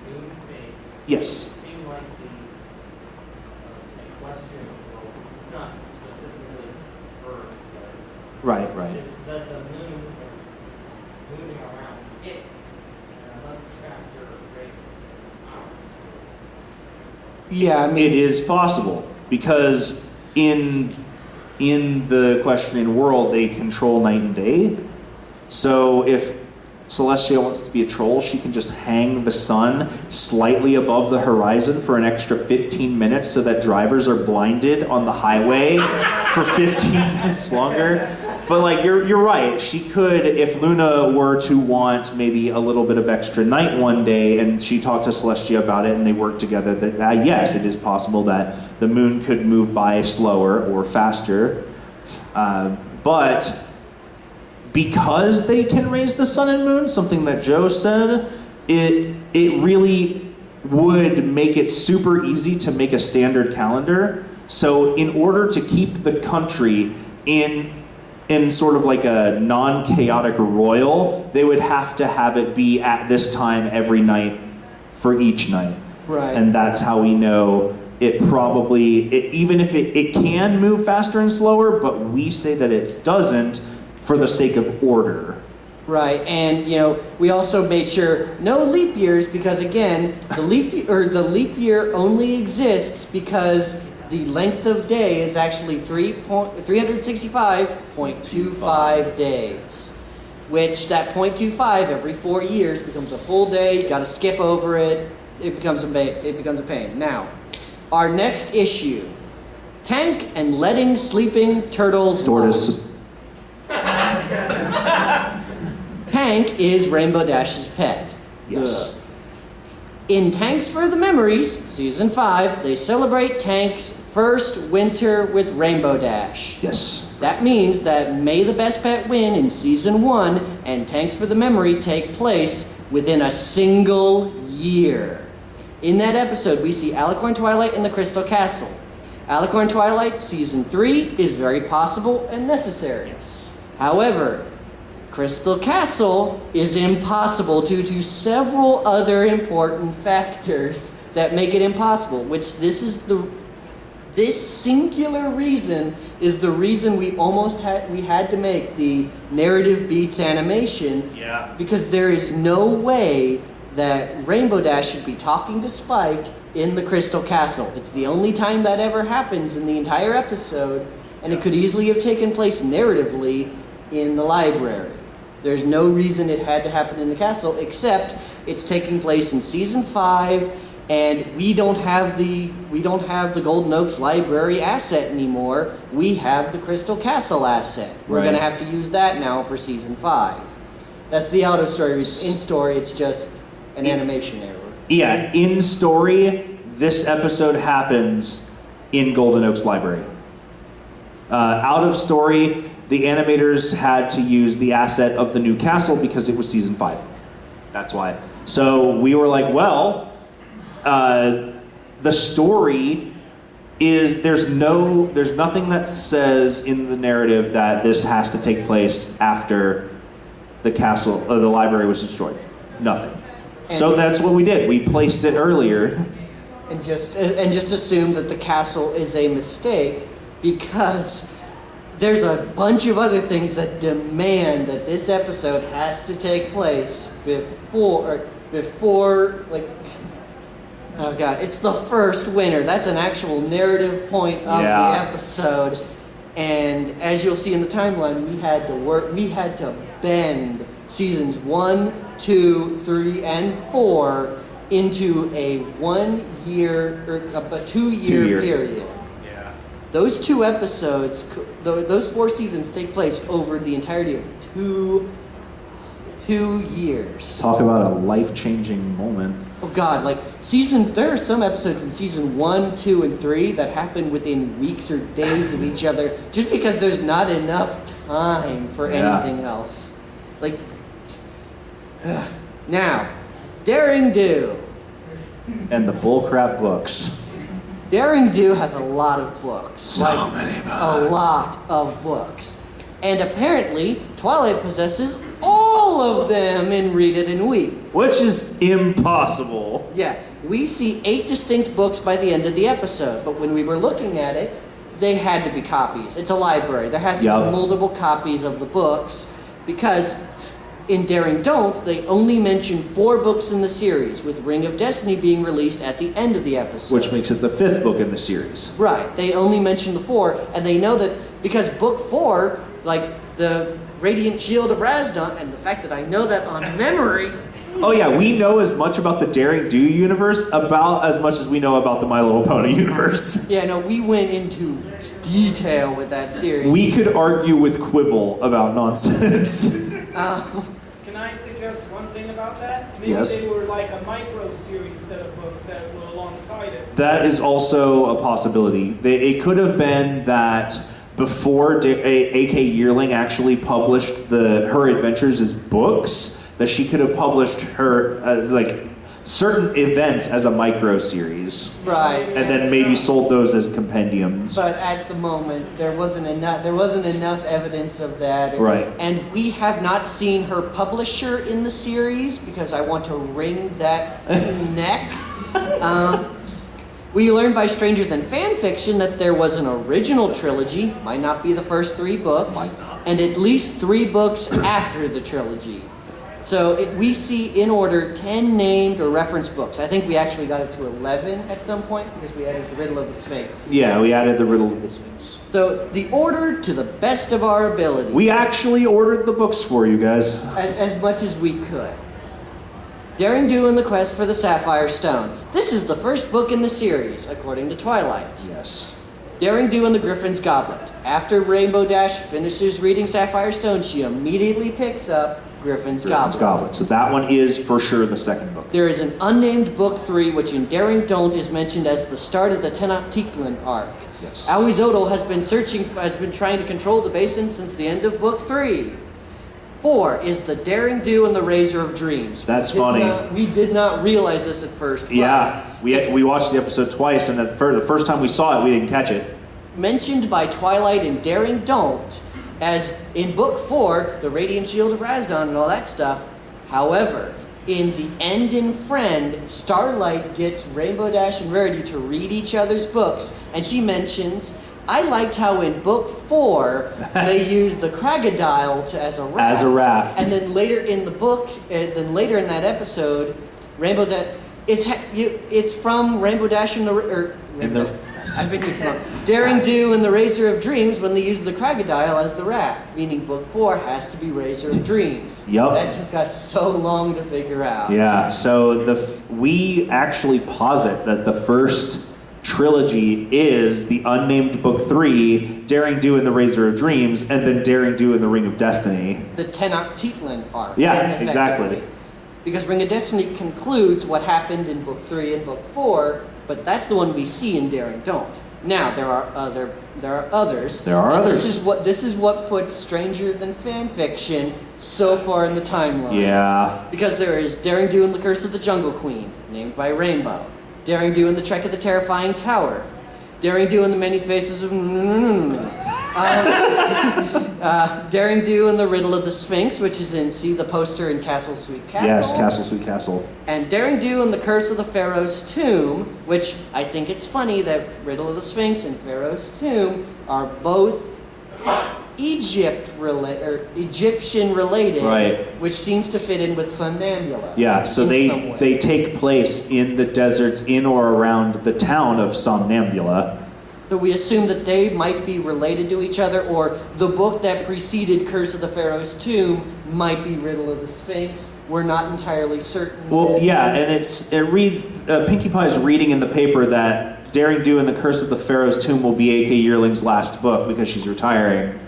moon phases, Yes. it seemed like the equestrian world, it's not specifically Earth, Right. is that the moon is moving around it at a much faster rate than ours. Yeah, I mean, It is possible, because in the equestrian world, they control night and day. So if Celestia wants to be a troll, she can just hang the sun slightly above the horizon for an extra 15 minutes so that drivers are blinded on the highway for 15 minutes longer. But like, you're right, she could, if Luna were to want maybe a little bit of extra night one day, and she talked to Celestia about it and they worked together, that yes, it is possible that the moon could move by slower or faster. But because they can raise the sun and moon, something that Joe said, it really would make it super easy to make a standard calendar. So in order to keep the country in sort of like a non-chaotic royal, they would have to have it be at this time every night for each night. right. And that's how we know it probably, even if it can move faster and slower, but we say that it doesn't for the sake of order. Right, and we also made sure no leap years because again, the leap year only exists because the length of day is actually 365.25 days, which that 0.25 every 4 years becomes a full day. You got to skip over it. It becomes a pain. Now, our next issue: Tank and letting sleeping turtles Tortoise. Tank is Rainbow Dash's pet. Yes. In Tanks for the Memories, Season 5, they celebrate Tank's first winter with Rainbow Dash. Yes. That means that May the Best Pet win in Season 1 and Tanks for the Memory take place within a single year. In that episode, we see Alicorn Twilight in the Crystal Castle. Alicorn Twilight Season 3 is very possible and necessary. Yes. However, Crystal Castle is impossible due to several other important factors that make it impossible, which this singular reason is the reason we had to make the narrative beats animation. Yeah. Because there is no way that Rainbow Dash should be talking to Spike in the Crystal Castle. It's the only time that ever happens in the entire episode, and it could easily have taken place narratively in the library. There's no reason it had to happen in the castle, except it's taking place in Season 5, and we don't have the Golden Oaks library asset anymore. We have the Crystal Castle asset. We're Right. going to have to use that now for Season 5. That's the out of story. In story, it's just an animation error. Yeah, in story, this episode happens in Golden Oaks Library. Out of story, the animators had to use the asset of the new castle because it was Season 5. That's why. So we were like, well, the story is, there's nothing that says in the narrative that this has to take place after the castle, or the library was destroyed. Nothing. So that's what we did. We placed it earlier. And just assume that the castle is a mistake because there's a bunch of other things that demand that this episode has to take place before like, oh god, it's the first winter. That's an actual narrative point of the episode. And as you'll see in the timeline, we had to bend seasons 1, 2, 3, and 4 into a 1 year or a 2 year period. Yeah. Those 2 episodes, those 4 seasons take place over the entirety of 2 years. Talk about a life-changing moment. Oh god, like there are some episodes in season 1, 2, and 3 that happen within weeks or days of each other just because there's not enough time for anything else. Like, now, Daring Do. And the bullcrap books. Daring Do has a lot of books. So many books. A lot of books. And apparently, Twilight possesses all of them in Read It and Weep. Which is impossible. Yeah, we see 8 distinct books by the end of the episode, but when we were looking at it, they had to be copies. It's a library. There has to be multiple copies of the books, because in Daring Don't, they only mention 4 books in the series, with Ring of Destiny being released at the end of the episode. Which makes it the 5th book in the series. Right, they only mention the 4, and they know that because book 4, like the Radiant Shield of Razdan, and the fact that I know that on memory. Oh yeah, we know as much about the Daring Do universe about as much as we know about the My Little Pony universe. Yeah, no, we went into detail with that series. We could argue with quibble about nonsense. Can I suggest one thing about that? Maybe Yes. they were like a micro series set of books that were alongside it. That is also a possibility. It could have been that before A.K. Yearling actually published her adventures as books, that she could have published her like certain events as a micro series, Right. and then maybe sold those as compendiums. But at the moment, there wasn't enough evidence of that. Right. And we have not seen her publisher in the series because I want to wring that neck. We learned by Stranger Than Fan Fiction that there was an original trilogy, might not be the first 3 books, Might not. and at least 3 books after the trilogy. So we see in order 10 named or referenced books. I think we actually got it to 11 at some point because we added the Riddle of the Sphinx. Yeah, we added the Riddle of the Sphinx. So the order to the best of our ability. We actually ordered the books for you guys. As much as we could. Daring Do and the Quest for the Sapphire Stone. This is the first book in the series, according to Twilight. Yes. Daring Do and the Griffin's Goblet. After Rainbow Dash finishes reading Sapphire Stone, she immediately picks up Griffin's Goblet. So that one is for sure the second book. There is an unnamed book 3, which in Daring Don't is mentioned as the start of the Tenochtitlan arc. Yes. Ahuizotl has been trying to control the basin since the end of book 3. 4 is the Daring Do and the Razor of Dreams. That's funny. We did not realize this at first. But Yeah, we watched the episode twice, and the first time we saw it, we didn't catch it. mentioned by Twilight in Daring Don't, as in book 4, the Radiant Shield of Rasdon and all that stuff. However, in The End in Friend, Starlight gets Rainbow Dash and Rarity to read each other's books, and she mentions, I liked how in book 4 they used the crocodile as a raft. As a raft. And then later in the book, later in that episode, Rainbow Dash, it's from Rainbow Dash and I've been too long. Daring Do and the Razor of Dreams when they use the crocodile as the raft, meaning book 4 has to be Razor of Dreams. Yup. That took us so long to figure out. Yeah, so we actually posit that the first trilogy is the unnamed book 3, Daring Do and the Razor of Dreams, and then Daring Do and the Ring of Destiny. The Tenochtitlan arc. Yeah, effectively. exactly. Because Ring of Destiny concludes what happened in book 3 and book 4, but that's the one we see in Daring Don't. Now there are others. There are and others. This is what puts Stranger Than Fan Fiction so far in the timeline. Yeah. Because there is Daring Do and the Curse of the Jungle Queen, named by Rainbow. Daring Do and the Trek of the Terrifying Tower. Daring Do and the Many Faces of... Daring Do and the Riddle of the Sphinx, which is in See the Poster in Castle Sweet Castle. Yes, Castle Sweet Castle. And Daring Do and the Curse of the Pharaoh's Tomb, which I think it's funny that Riddle of the Sphinx and Pharaoh's Tomb are both Egyptian related, Right. which seems to fit in with Somnambula. Yeah, so in some they way. take place in the deserts in or around the town of Somnambula. So we assume that they might be related to each other, or the book that preceded Curse of the Pharaoh's Tomb might be Riddle of the Sphinx. We're not entirely certain. Well, yeah, and it reads, Pinkie Pie's reading in the paper that Daring Do and the Curse of the Pharaoh's Tomb will be A.K. Yearling's last book because she's retiring.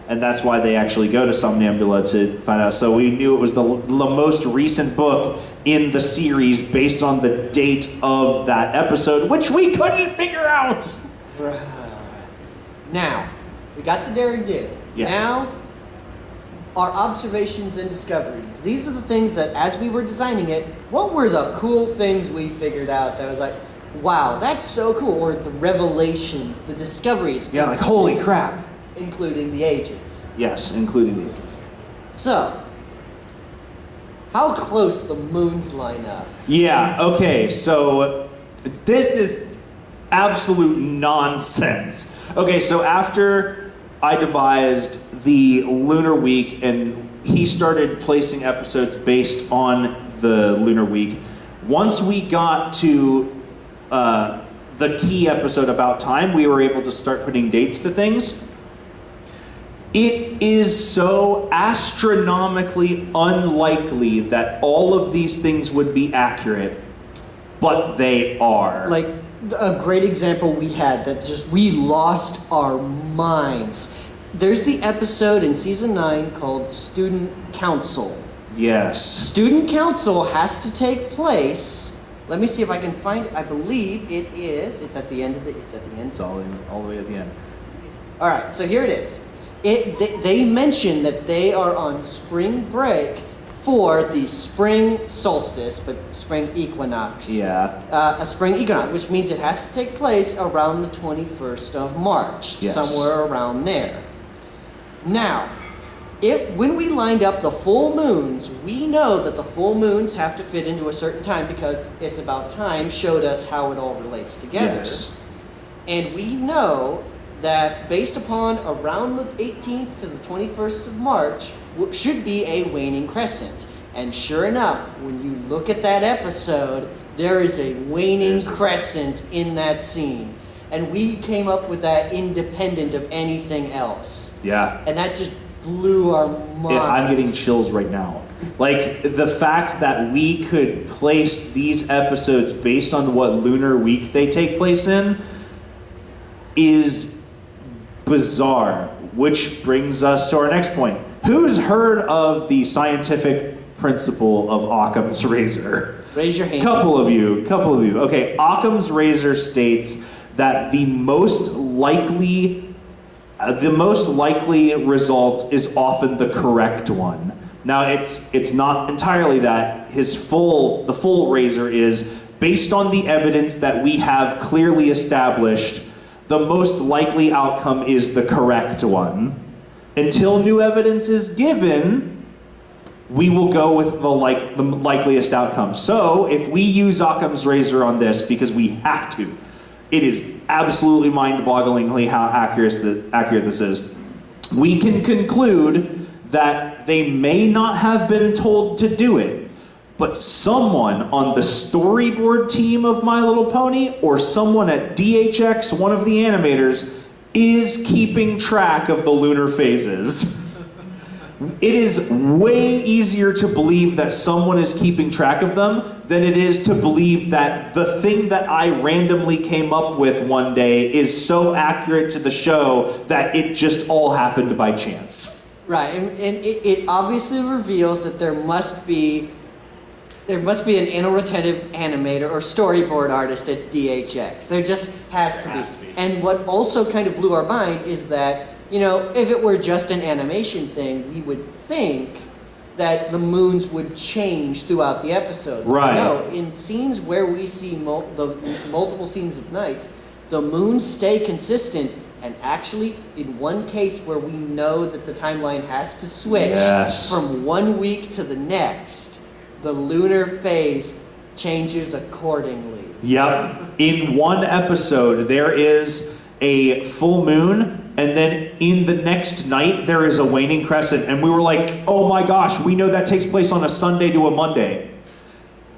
And that's why they actually go to Somnambula to find out. So we knew it was the most recent book in the series based on the date of that episode, which we couldn't figure out. Now, we got the Daring Do. Yeah. Now, our observations and discoveries. These are the things that, as we were designing it, what were the cool things we figured out that was like, wow, that's so cool, or the revelations, the discoveries. Yeah, like, holy crap. Including the ages. Yes, including the ages. So, how close the moons line up? Yeah, okay, so this is absolute nonsense. Okay, so after I devised the lunar week and he started placing episodes based on the lunar week, once we got to the key episode about time, we were able to start putting dates to things. It is so astronomically unlikely that all of these things would be accurate, but they are. Like, a great example we had that just, we lost our minds. There's the episode in season 9 called Student Council. Yes. Student Council has to take place. Let me see if I can find it. I believe it is. It's at the end of the. It's at the end. It's all the way at the end. All right. So here it is. They mention that they are on spring break for the spring solstice, but spring equinox. Yeah. A spring equinox, which means it has to take place around the 21st of March, Yes. somewhere around there. Now, when we lined up the full moons, we know that the full moons have to fit into a certain time because It's About Time showed us how it all relates together. Yes. And we know that based upon around the 18th to the 21st of March should be a waning crescent. And sure enough, when you look at that episode, there is a waning crescent in that scene. And we came up with that independent of anything else. Yeah. And that just blew our minds. I'm getting chills right now. Like, the fact that we could place these episodes based on what lunar week they take place in is bizarre, which brings us to our next point. Who's heard of the scientific principle of Occam's razor? Raise your hand. Couple of you. Okay, Occam's razor states that the most likely result is often the correct one. Now, it's not entirely that. The full razor is based on the evidence that we have clearly established. The most likely outcome is the correct one. Until new evidence is given, we will go with the likeliest outcome. So, if we use Occam's razor on this, because we have to, it is absolutely mind-bogglingly how accurate this is. We can conclude that they may not have been told to do it, but someone on the storyboard team of My Little Pony or someone at DHX, one of the animators, is keeping track of the lunar phases. It is way easier to believe that someone is keeping track of them than it is to believe that the thing that I randomly came up with one day is so accurate to the show that it just all happened by chance. Right, and it obviously reveals that there must be an anal-retentive animator or storyboard artist at DHX. There just has to be. And what also kind of blew our mind is that, if it were just an animation thing, we would think that the moons would change throughout the episode. Right. No, in scenes where we see the multiple scenes of night, the moons stay consistent. And actually, in one case where we know that the timeline has to switch from one week to the next, the lunar phase changes accordingly. Yep. In one episode, there is a full moon, and then in the next night, there is a waning crescent. And we were like, oh my gosh, we know that takes place on a Sunday to a Monday.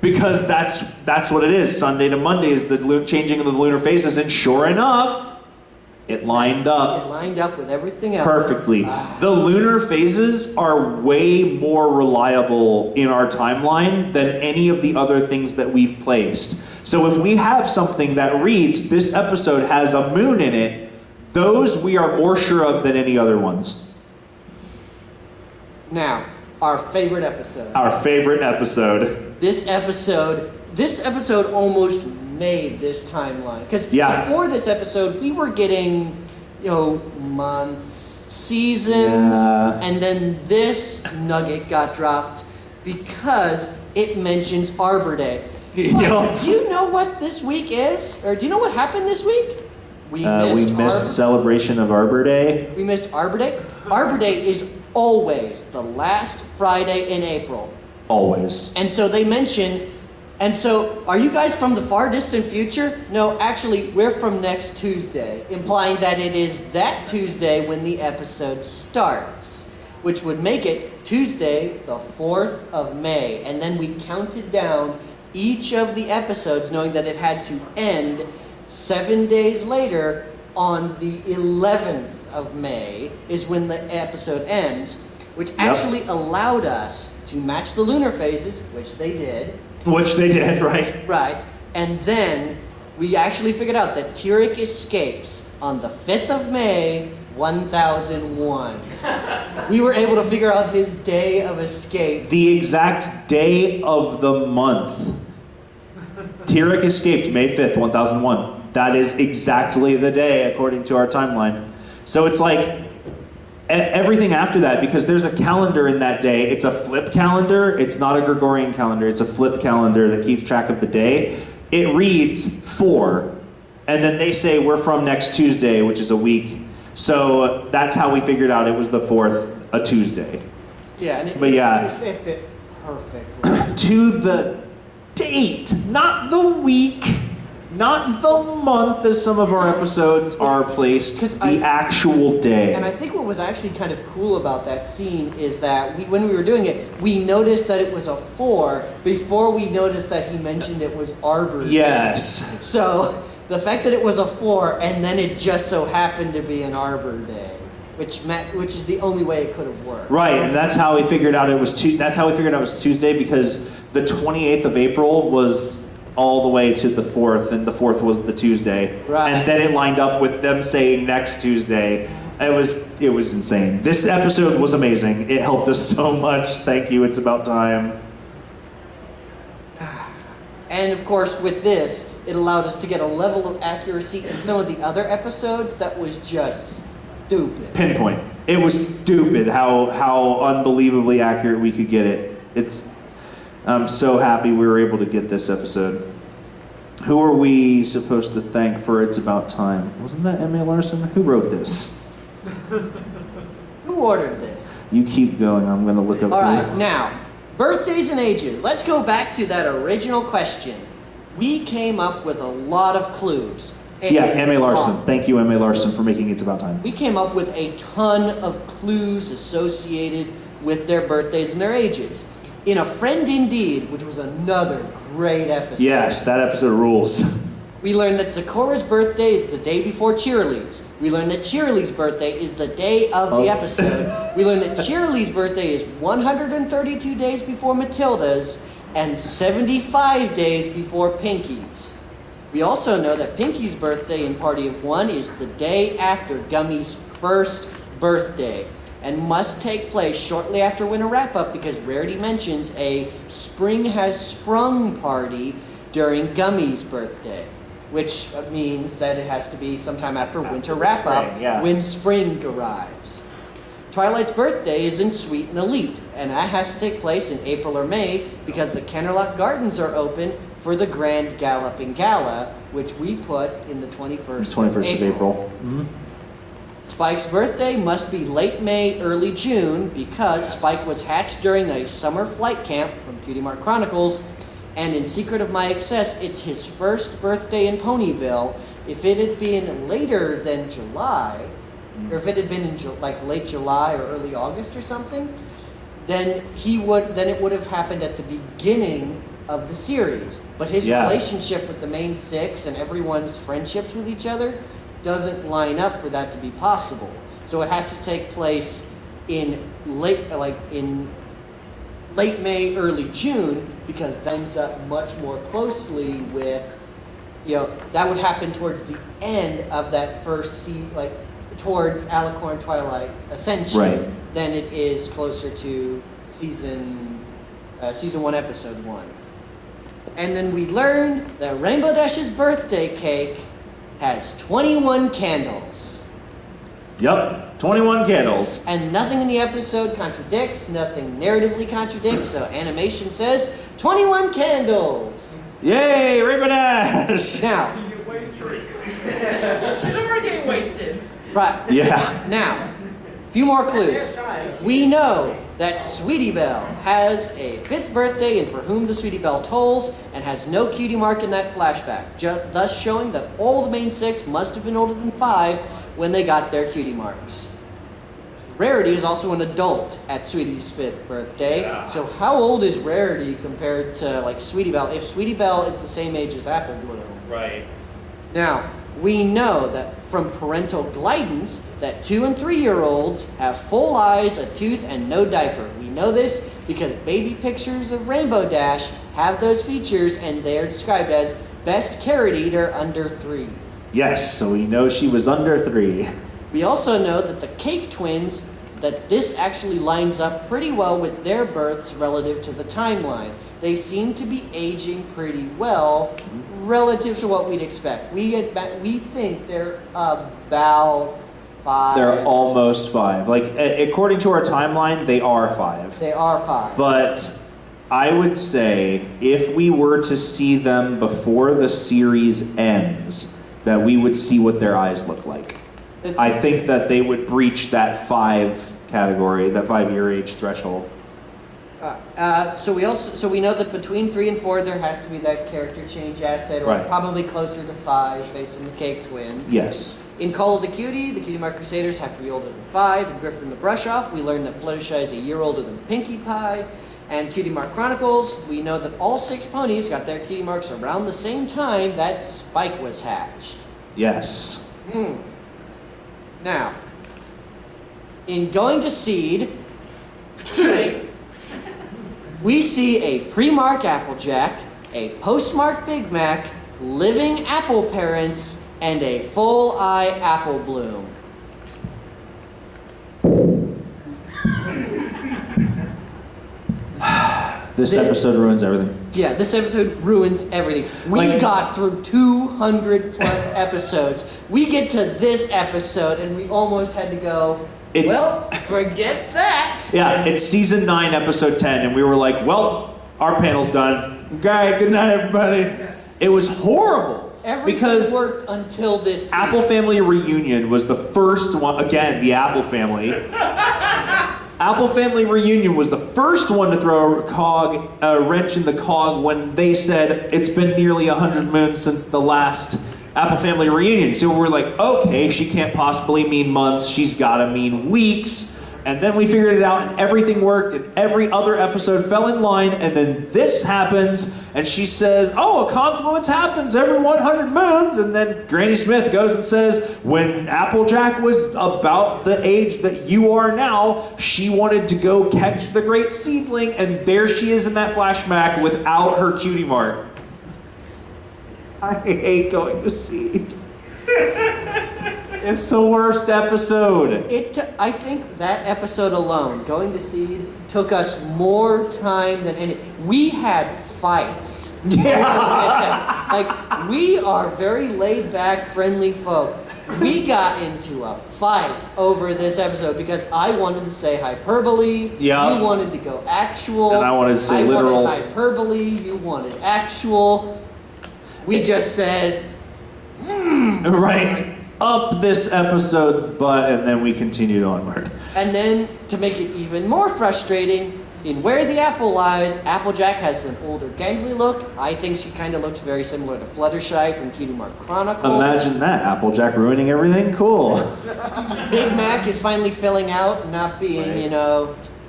Because that's what it is. Sunday to Monday is the changing of the lunar phases. And sure enough, it lined up. It lined up with everything else. Perfectly. The lunar phases are way more reliable in our timeline than any of the other things that we've placed. So if we have something that reads, this episode has a moon in it, those we are more sure of than any other ones. Now, our favorite episode. Our favorite episode. This episode almost made this timeline. Because before this episode, we were getting, months, seasons, and then this nugget got dropped because it mentions Arbor Day. So, do you know what this week is? Or do you know what happened this week? We missed celebration of Arbor Day. We missed Arbor Day. Arbor Day is always the last Friday in April. Always. And so they mention, and so are you guys from the far distant future? No, actually, we're from next Tuesday, implying that it is that Tuesday when the episode starts, which would make it Tuesday, the 4th of May. And then we counted down each of the episodes, knowing that it had to end 7 days later on the 11th of May is when the episode ends, which actually allowed us to match the lunar phases, which they did. Which they did, right? Right. And then we actually figured out that Tyrek escapes on the 5th of May, 1001. We were able to figure out his day of escape. The exact day of the month. Tyrek escaped May 5th, 1001. That is exactly the day, according to our timeline. So it's like everything after that, because there's a calendar in that day. It's a flip calendar. It's not a Gregorian calendar. It's a flip calendar that keeps track of the day. It reads 4, and then they say we're from next Tuesday, which is a week. So that's how we figured out it was the 4th. a Tuesday. Yeah, and But yeah. it fit perfectly. To the date, not the week, not the month as some of our episodes are placed, 'Cause the actual day. And I think what was actually kind of cool about that scene is that when we were doing it, we noticed that it was a 4 before we noticed that he mentioned it was Arbor Day. Yes. So the fact that it was a 4 and then it just so happened to be an Arbor Day, which is the only way it could have worked. Right, and that's how we figured out it was Tuesday, because the 28th of April was all the way to the 4th, and the 4th was the Tuesday. Right. And then it lined up with them saying next Tuesday. It was insane. This episode was amazing. It helped us so much. Thank you. It's about time. And of course, with this, it allowed us to get a level of accuracy in some of the other episodes that was just stupid. Pinpoint. It was stupid how unbelievably accurate we could get it. I'm so happy we were able to get this episode. Who are we supposed to thank for It's About Time? Wasn't that M.A. Larson? Who wrote this? Who ordered this? You keep going. I'm going to look up. All right, now, birthdays and ages. Let's go back to that original question. We came up with a lot of clues. Yeah, M.A. Larson. Thank you, M.A. Larson, for making It's About Time. We came up with a ton of clues associated with their birthdays and their ages. In A Friend Indeed, which was another great episode. Yes, that episode rules. We learned that Zikora's birthday is the day before Cheerilee's. We learned that Cheerilee's birthday is the day of the episode. We learned that Cheerilee's birthday is 132 days before Matilda's and 75 days before Pinky's. We also know that Pinky's birthday in Party of One is the day after Gummy's first birthday and must take place shortly after Winter Wrap-Up because Rarity mentions a Spring Has Sprung party during Gummy's birthday, which means that it has to be sometime after Winter Wrap-Up spring, yeah. when spring arrives. Twilight's birthday is in Sweet and Elite, and that has to take place in April or May because the Kennerlock Gardens are open for the Grand Galloping Gala, which we put in the 21st of April. Mm-hmm. Spike's birthday must be late May, early June, because Spike was hatched during a summer flight camp from Cutie Mark Chronicles, and in Secret of My Excess, it's his first birthday in Ponyville. If it had been later than July, or if it had been in late July or early August or something, then it would have happened at the beginning of the series. But his relationship with the main six and everyone's friendships with each other doesn't line up for that to be possible. So it has to take place in late May, early June, because that ends up much more closely with, that would happen towards the end of that first towards Alicorn Twilight Ascension, right, than it is closer to season 1, episode 1. And then we learned that Rainbow Dash's birthday cake has 21 candles. Yep, 21 candles. And nothing in the episode contradicts, nothing narratively contradicts, so animation says 21 candles. Yay, Rainbow Dash! Now, She's already getting wasted. right. Yeah. Now, a few more clues. We know that Sweetie Belle has a 5th birthday and For Whom the Sweetie Belle Tolls and has no cutie mark in that flashback, thus showing that all the main 6 must have been older than 5 when they got their cutie marks. Rarity is also an adult at Sweetie's 5th birthday, so how old is Rarity compared to Sweetie Belle, if Sweetie Belle is the same age as Apple Bloom? Right. Now, we know that from parental guidance that 2- and 3-year-olds have full eyes, a tooth, and no diaper. We know this because baby pictures of Rainbow Dash have those features, and they are described as best carrot eater under 3. Yes, so we know she was under 3. We also know that the Cake Twins, that this actually lines up pretty well with their births relative to the timeline. They seem to be aging pretty well relative to what we'd expect. We think they're about 5. They're almost 5. According to our timeline, they are 5. They are 5. But I would say if we were to see them before the series ends, that we would see what their eyes look like. I think that they would breach that 5 category, that 5-year age threshold. So we know that between 3 and 4 there has to be that character change asset, or Right. probably closer to 5 based on the Cake Twins. Yes. In Call of the Cutie Mark Crusaders have to be older than 5. In Griffin the Brush Off, we learned that Fluttershy is a year older than Pinkie Pie. And Cutie Mark Chronicles, we know that all 6 ponies got their cutie marks around the same time that Spike was hatched. Yes. Now, in Going to Seed, we see a pre-mark Applejack, a post-mark Big Mac, living apple parents, and a full-eye Apple Bloom. This episode ruins everything. Yeah, this episode ruins everything. We got through 200 plus episodes. We get to this episode and we almost had to go, well, forget that. Yeah, it's season 9, episode 10, and we were like, well, our panel's done. Okay, good night, everybody. It was horrible. Everything because worked until this scene. Apple Family Reunion was the first one, again, the Apple Family. Apple Family Reunion was the first one to throw a wrench in the cog when they said it's been nearly 100 moons since the last Apple Family Reunion. So we're like, okay, she can't possibly mean months, she's gotta mean weeks. And then we figured it out and everything worked and every other episode fell in line, and then this happens and she says, oh, a confluence happens every 100 moons, and then Granny Smith goes and says, when Applejack was about the age that you are now, she wanted to go catch the great seedling, and there she is in that flashback without her cutie mark. I hate Going to Seed. It's the worst episode. I think that episode alone, Going to Seed, took us more time than any. We had fights. Yeah. Like, we are very laid back, friendly folk. We got into a fight over this episode because I wanted to say hyperbole. Yeah. You wanted to go actual. And I wanted to say literal. I wanted hyperbole. You wanted actual. We just said, Right. Up this episode's butt, and then we continued onward. And then, to make it even more frustrating, in Where the Apple Lies, Applejack has an older, gangly look. I think she kind of looks very similar to Fluttershy from Cutie Mark Chronicles. Imagine that, Applejack ruining everything? Cool. Big Mac is finally filling out, not being,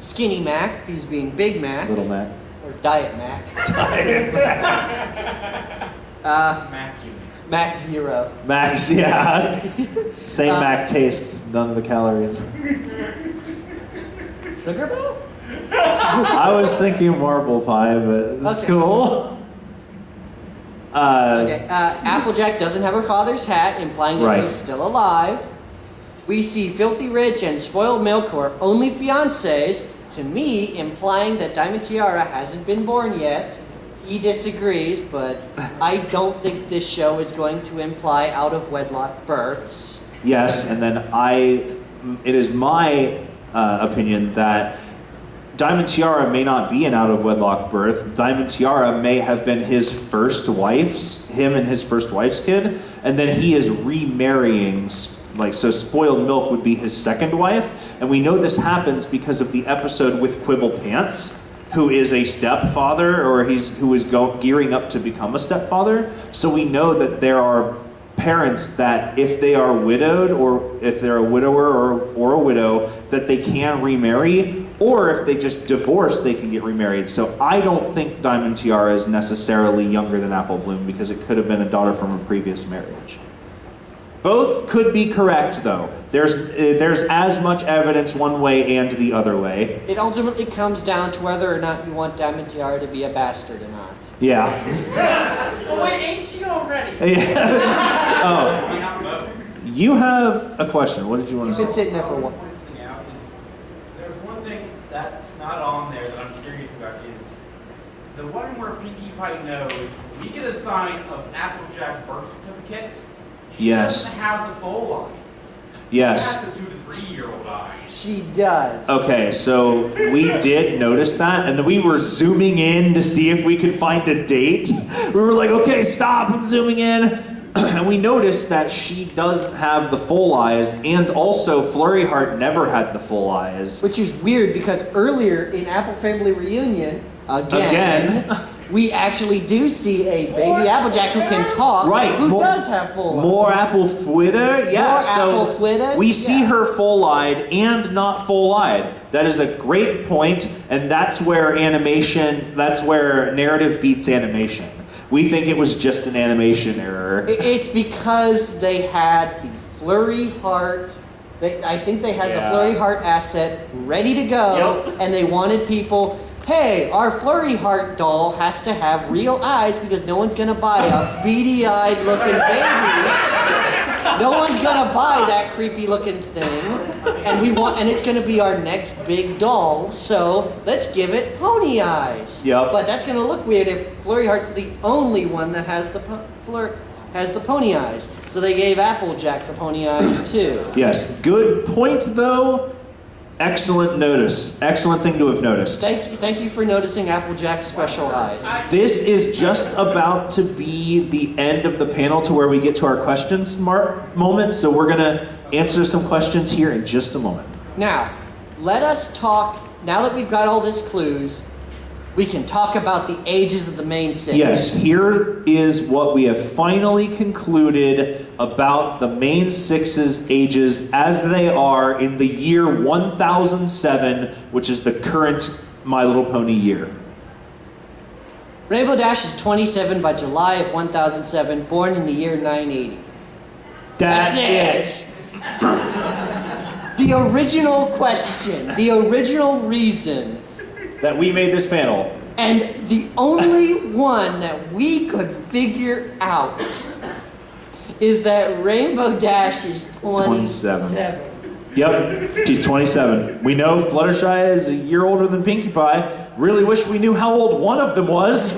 Skinny Mac. He's being Big Mac. Little Mac. Or Diet Mac. Mac Zero. Max, yeah. Same Mac taste, none of the calories. Sugar Bowl? I was thinking marble pie, but it's Okay. cool. Okay, Applejack doesn't have her father's hat, implying that Right. he's still alive. We see Filthy Rich and Spoiled Milk, who are only fiancés, to me, implying that Diamond Tiara hasn't been born yet. He disagrees, but I don't think this show is going to imply out-of-wedlock births. Yes, and then it is my opinion that Diamond Tiara may not be an out-of-wedlock birth. Diamond Tiara may have been him and his first wife's kid, and then he is remarrying, so Spoiled Milk would be his second wife, and we know this happens because of the episode with Quibble Pants, who is a stepfather, or who is gearing up to become a stepfather. So we know that there are parents that if they are widowed, or if they're a widower or a widow, that they can remarry, or if they just divorce, they can get remarried. So I don't think Diamond Tiara is necessarily younger than Apple Bloom, because it could have been a daughter from a previous marriage. Both could be correct, though. There's as much evidence one way and the other way. It ultimately comes down to whether or not you want Diamond Tiara to be a bastard or not. Yeah. Oh wait, ain't she already? Yeah. Oh, you have a question. What did you want You to can say? sit in there for a while. Point something out is there's one thing that's not on there that I'm curious about is the one where Pinkie Pie knows we get a sign of Applejack's birth certificate. She Yes. doesn't have the full eyes. Yes. She has the 2 to 3-year-old eyes. She does. Okay, so we did notice that, and we were zooming in to see if we could find a date. We were like, okay, stop, I'm zooming in. and we noticed that she does have the full eyes, and also Flurry Heart never had the full eyes. Which is weird because earlier in Apple Family Reunion, again. We actually do see a baby Applejack who can talk, Right, who does have full eyes. More apple flitter? Yeah, More so apple flitter? we see Yeah. her full-eyed and not full-eyed. That is a great point, and that's where narrative beats animation. We think it was just an animation error. It's because they had the Flurry Heart. I think they had the Flurry Heart asset ready to go, and they wanted people. Hey, our Flurry Heart doll has to have real eyes because no one's gonna buy a beady-eyed looking baby. No one's gonna buy that creepy looking thing, and it's gonna be our next big doll. So let's give it pony eyes. Yep. But that's gonna look weird if Flurry Heart's the only one that has the pony eyes. So they gave Applejack the pony eyes too. Yes, good point though. Excellent notice. Excellent thing to have noticed. Thank you for noticing Applejack's special eyes. This is just about to be the end of the panel to where we get to our questions moment, so we're gonna answer some questions here in just a moment. Now, let us talk, now that we've got all these clues, we can talk about the ages of the main six. Yes, here is what we have finally concluded about the main six's ages as they are in the year 1007, which is the current My Little Pony year. Rainbow Dash is 27 by July of 1007, born in the year 980. That's it. The original question, the original reason, That we made this panel. and the only one that we could figure out is that Rainbow Dash is 27. Yep, she's 27. We know Fluttershy is a year older than Pinkie Pie. Really wish we knew how old one of them was.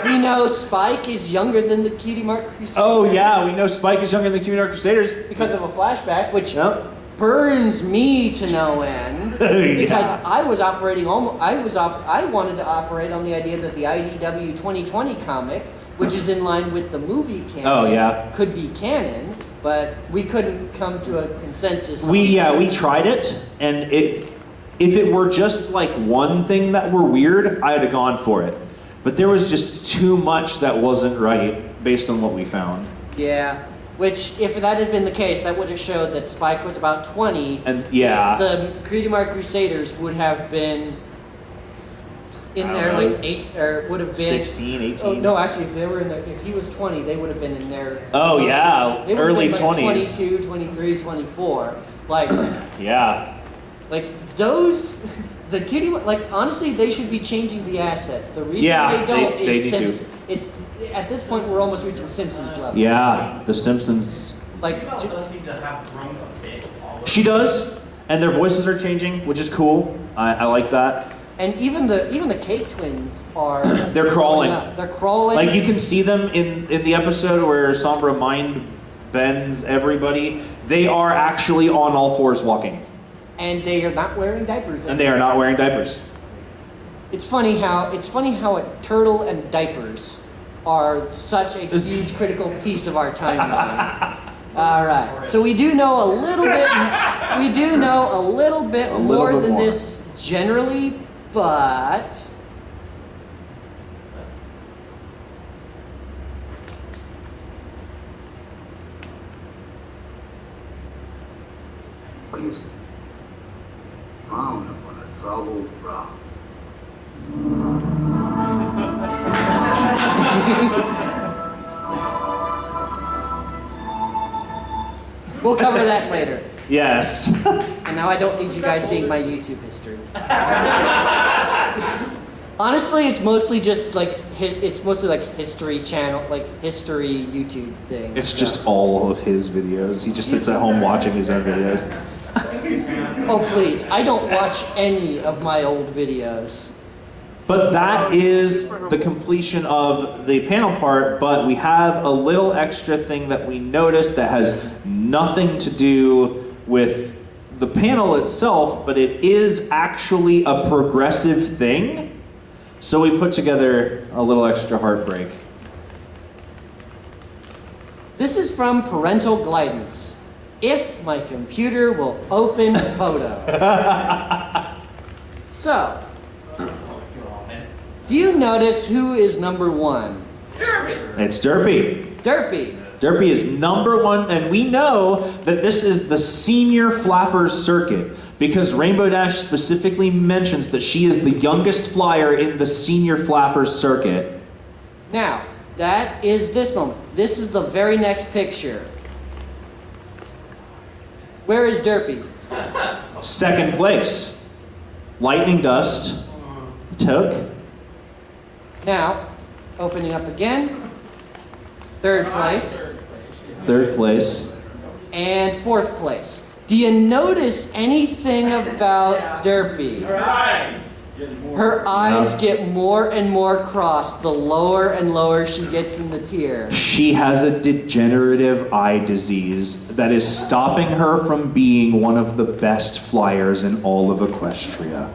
We know Spike is younger than the Cutie Mark Crusaders. Oh yeah, we know Spike is younger than Cutie Mark Crusaders. Because of a flashback, which Yep. burns me to no end. Because Yeah. I was operating I wanted to operate on the idea that the IDW 2020 comic, which is in line with the movie canon, Oh, yeah. could be canon, but we couldn't come to a consensus. on We tried it, and if it were just like one thing that were weird, I'd have gone for it. But there was just too much that wasn't right based on what we found. Yeah. Which, if that had been the case, that would have showed that Spike was about 20. And yeah. The Cutie Mark Crusaders would have been in there like 8, or would have been 16, 18. Oh no, actually, if he was 20, they would have been in there. Oh, yeah, they would have early been, like, 20s. 22, 23, 24. Like, Yeah. like those, the Cutie Mark, like honestly, they should be changing the assets. The reason Yeah, they don't they is need to. Simpsons. It's at this point we're almost reaching Simpsons level. Yeah, The Simpsons. Like. Female does seem to have grown a bit. She does, and their voices are changing, which is cool. I like that. And even the Cake Twins are. They're crawling. They're crawling. Like you can see them in the episode where Sombra mind bends everybody. They are actually on all fours walking. And they are not wearing diapers. And they are not wearing diapers. It's funny how a turtle and diapers are such a huge critical piece of our timeline. All right, so we do know a little bit. We do know a little bit more than this generally, but. Please frown upon a troubled brow. We'll cover that later. Yes. And now I don't need you guys seeing my YouTube history. Honestly, it's mostly just like history channel, like history YouTube thing. It's just all of his videos. He just sits at home watching his own videos. Oh please, I don't watch any of my old videos. But that is the completion of the panel part, but we have a little extra thing that we noticed that has nothing to do with the panel itself, but it is actually a progressive thing. So we put together a little extra heartbreak. This is from Parental Guidance. If my computer will open photo. So, do you notice who is number one? It's Derpy. Derpy. Derpy is number one, and we know that this is the senior flappers circuit because Rainbow Dash specifically mentions that she is the youngest flyer in the senior flappers circuit. Now, that is this moment. This is the very next picture. Where is Derpy? Second place. Lightning Dust took. Now, opening up again. Third place. Third place. And fourth place. Do you notice anything about Derpy? Her eyes get more and more crossed the lower and lower she gets in the tier. She has a degenerative eye disease that is stopping her from being one of the best flyers in all of Equestria.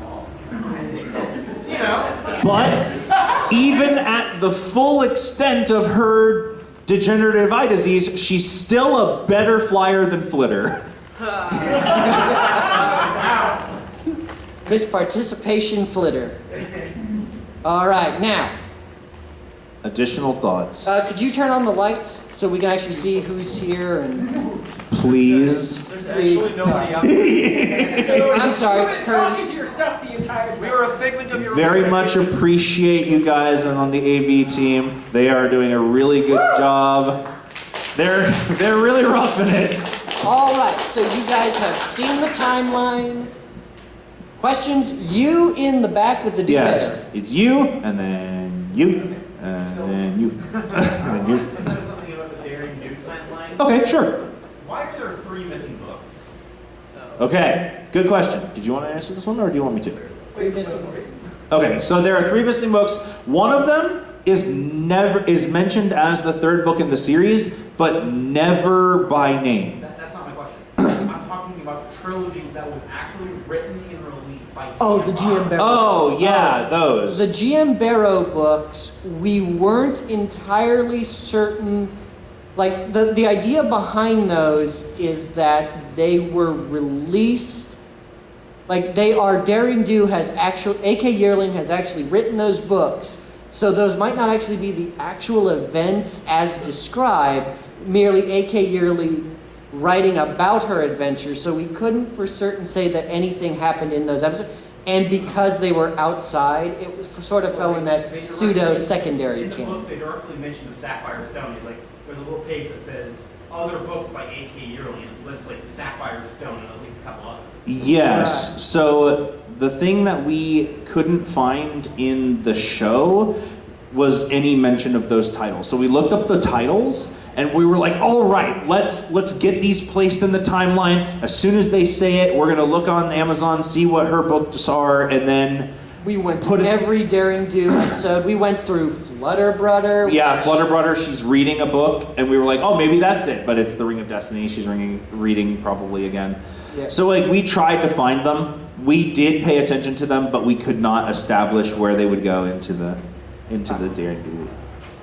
But even at the full extent of her degenerative eye disease, she's still a better flyer than Flitter. Miss Participation Flitter. All right, now, Additional thoughts? could you turn on the lights so we can actually see who's here? And Please. There's actually nobody out I'm sorry, You've been talking Curtis. to yourself the entire time. We were a figment of your Very much appreciate you guys and on the AV team. They are doing a really good job. They're really roughing it. All right, so you guys have seen the timeline. Questions? You in the back with the do Yes, better. it's you, and then you, and then you, and then you. Can I know something about the Daring Do timeline? Okay, sure. Why are there 3 missing books? Okay, good question. Did you want to answer this one, or do you want me to? Three missing. Okay, so there are 3 missing books. One of them is mentioned as the 3rd book in the series, but never by name. That's not my question. I'm talking about the trilogy that was actually written and released by Oh, the GM Barrow. Oh, yeah, those. The GM Barrow books, we weren't entirely certain. Like, the idea behind those is that they were released. Like, they are, Daring Do has actually, AK Yearling has actually written those books. So those might not actually be the actual events as described, merely AK Yearling writing about her adventures. So we couldn't for certain say that anything happened in those episodes. And because they were outside, it was, sort of fell in that pseudo-secondary In the canon. book, they directly mention the Sapphire Stone. It's like, there's a little page that says, other books by A.K. Yearling, and it lists like the Sapphire Stone and at least a couple others. Yes. So the thing that we couldn't find in the show was any mention of those titles. So we looked up the titles and we were like, all right, let's get these placed in the timeline. As soon as they say it, we're gonna look on Amazon, see what her books are, and then We went Put through it- every Daring Do episode. We went through Flutterbrudder. yeah, which- Flutterbrudder, she's reading a book, and we were like, oh, maybe that's it, but it's the Ring of Destiny. She's reading probably again. Yeah. So like we tried to find them. We did pay attention to them, but we could not establish where they would go into the Daring Do.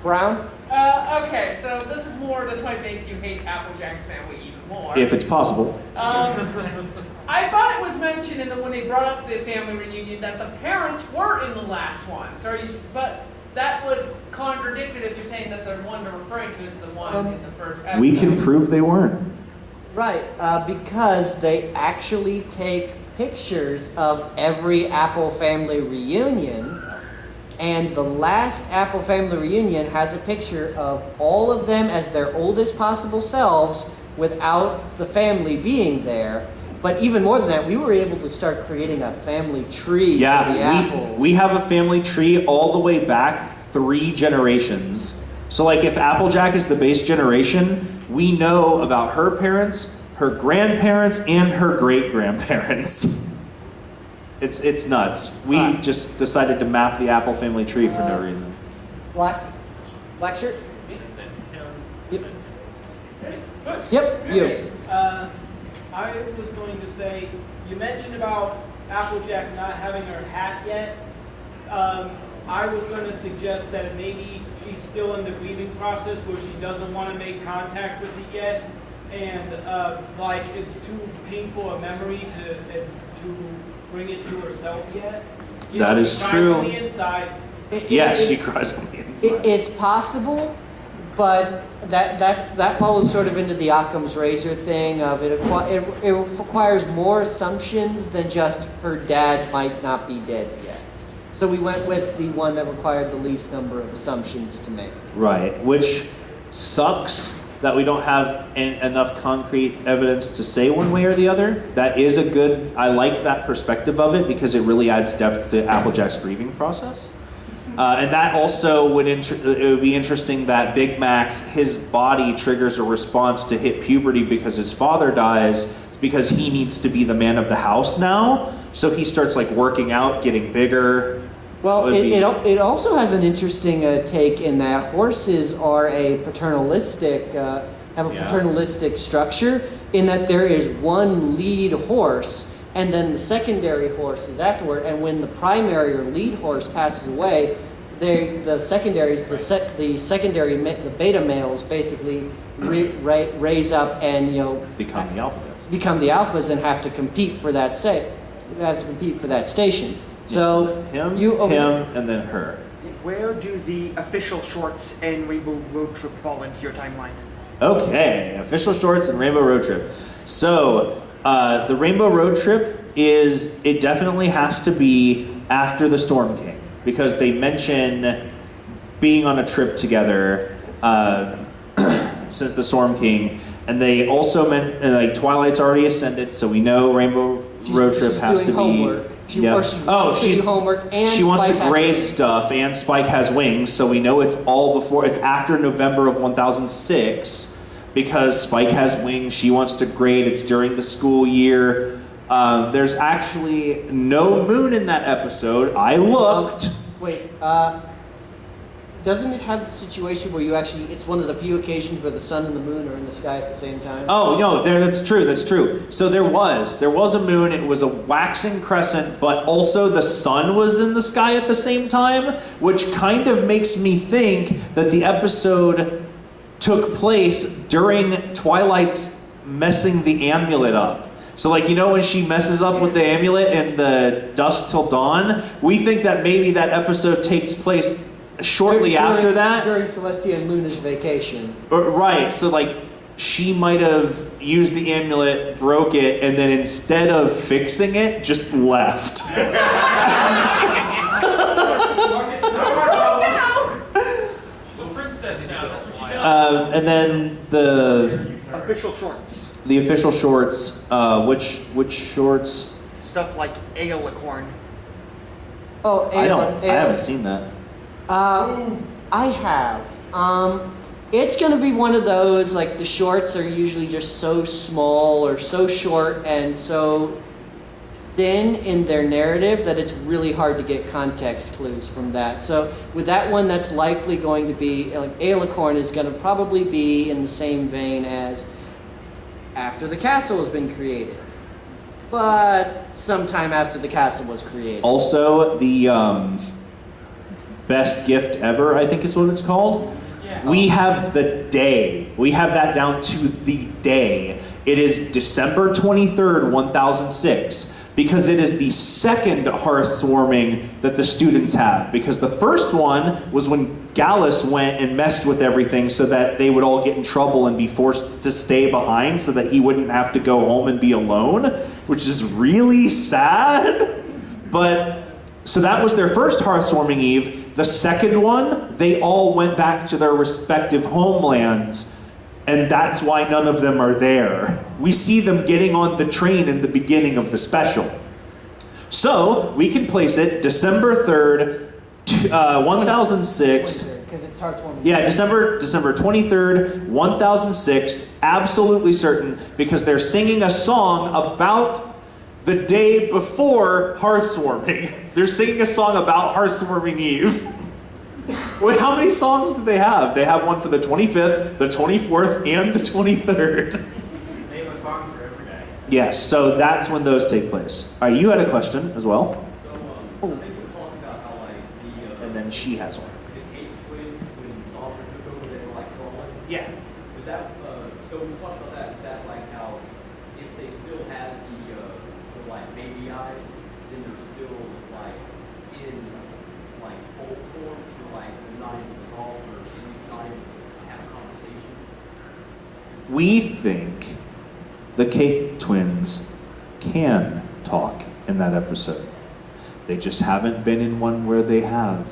Brown? Okay, so this might make you hate Applejack's family even more. If it's possible. I thought it was mentioned when they brought up the family reunion that the parents were in the last one. So but that was contradicted if you're saying that the one they're referring to is the one in the first episode. We can prove they weren't. Right, because they actually take pictures of every Apple family reunion, and the last Apple family reunion has a picture of all of them as their oldest possible selves without the family being there. But even more than that, we were able to start creating a family tree for the Yeah, Apples. we have a family tree all the way back 3 generations. So like if Applejack is the base generation, we know about her parents, her grandparents, and her great-grandparents. It's nuts. We just decided to map the Apple family tree for no reason. Black shirt? Yep. Yep, you. I was going to say, you mentioned about Applejack not having her hat yet. I was going to suggest that maybe she's still in the grieving process where she doesn't want to make contact with it yet, and like it's too painful a memory to bring it to herself yet. You That know, is she cries true. on the inside. Yes, she cries on the inside. It's possible, but that follows sort of into the Occam's razor thing of it requires more assumptions than just her dad might not be dead yet. So we went with the one that required the least number of assumptions to make. Right, which sucks that we don't have enough concrete evidence to say one way or the other. That is a good, I like that perspective of it because it really adds depth to Applejack's grieving process. And that also would it would be interesting that Big Mac, his body triggers a response to hit puberty because his father dies because he needs to be the man of the house now. So he starts like working out, getting bigger. Well, it also has an interesting take in that horses are a paternalistic, have a paternalistic structure in that there is one lead horse and then the secondary horses afterward. And when the primary or lead horse passes away, the beta males basically raise up and Become the alphabets. become the alphas and have to compete for that station. So him, and then her. Where do the official shorts and Rainbow Road Trip fall into your timeline? Okay, official shorts and Rainbow Road Trip. So the Rainbow Road Trip it definitely has to be after the Storm King because they mention being on a trip together since the Storm King, and they also meant like Twilight's already ascended, so we know Rainbow Road Trip has to be. She's doing homework and she wants Spike to has grade wings. stuff, and Spike has wings, so we know it's after November of 1006 because Spike has wings. She wants to grade. It's during the school year. There's actually no moon in that episode. I looked. Wait, doesn't it have the situation where it's one of the few occasions where the sun and the moon are in the sky at the same time? Oh, no, that's true. So there was a moon, it was a waxing crescent, but also the sun was in the sky at the same time, which kind of makes me think that the episode took place during Twilight's messing the amulet up. So when she messes up with the amulet in the Dusk Till Dawn, we think that maybe that episode takes place shortly after that. During Celestia and Luna's vacation. Right, so she might have used the amulet, broke it, and then instead of fixing it, just left. And then the Official shorts. The official shorts, which shorts? Stuff like Aelicorn. Oh, I haven't seen that. I have. It's going to be one of those, the shorts are usually just so small or so short and so thin in their narrative that it's really hard to get context clues from that. So with that one, that's likely going to be, Aelicorn is going to probably be in the same vein as after the castle has been created. But sometime after the castle was created. Also, the best gift ever, I think is what it's called. Yeah. We have the day. We have that down to the day. It is December 23rd, 1006, because it is the second hearthwarming that the students have. Because the first one was when Gallus went and messed with everything so that they would all get in trouble and be forced to stay behind so that he wouldn't have to go home and be alone, which is really sad. So that was their first hearthwarming eve. The second one, they all went back to their respective homelands, and that's why none of them are there. We see them getting on the train in the beginning of the special. So we can place it December 3rd, 1006. Because it's heartwarming. Yeah, December 23rd, 1006, absolutely certain, because they're singing a song about the day before hearthwarming. They're singing a song about hearthwarming Eve. Wait, how many songs do they have? They have one for the 25th, the 24th, and the 23rd. They have a song for every day. Yes, so that's when those take place. All right, you had a question as well? So, I think we're talking about how, And then and she has one. The 8 twins, when Solomon took over, they were like crawling. Yeah. Was that, so we talked about that, is that like how if they still had the like baby eyes, then they're still like in like full form, or like they're not even resolved, or at least not even have a conversation? We think the Cake twins can talk in that episode. They just haven't been in one where they have.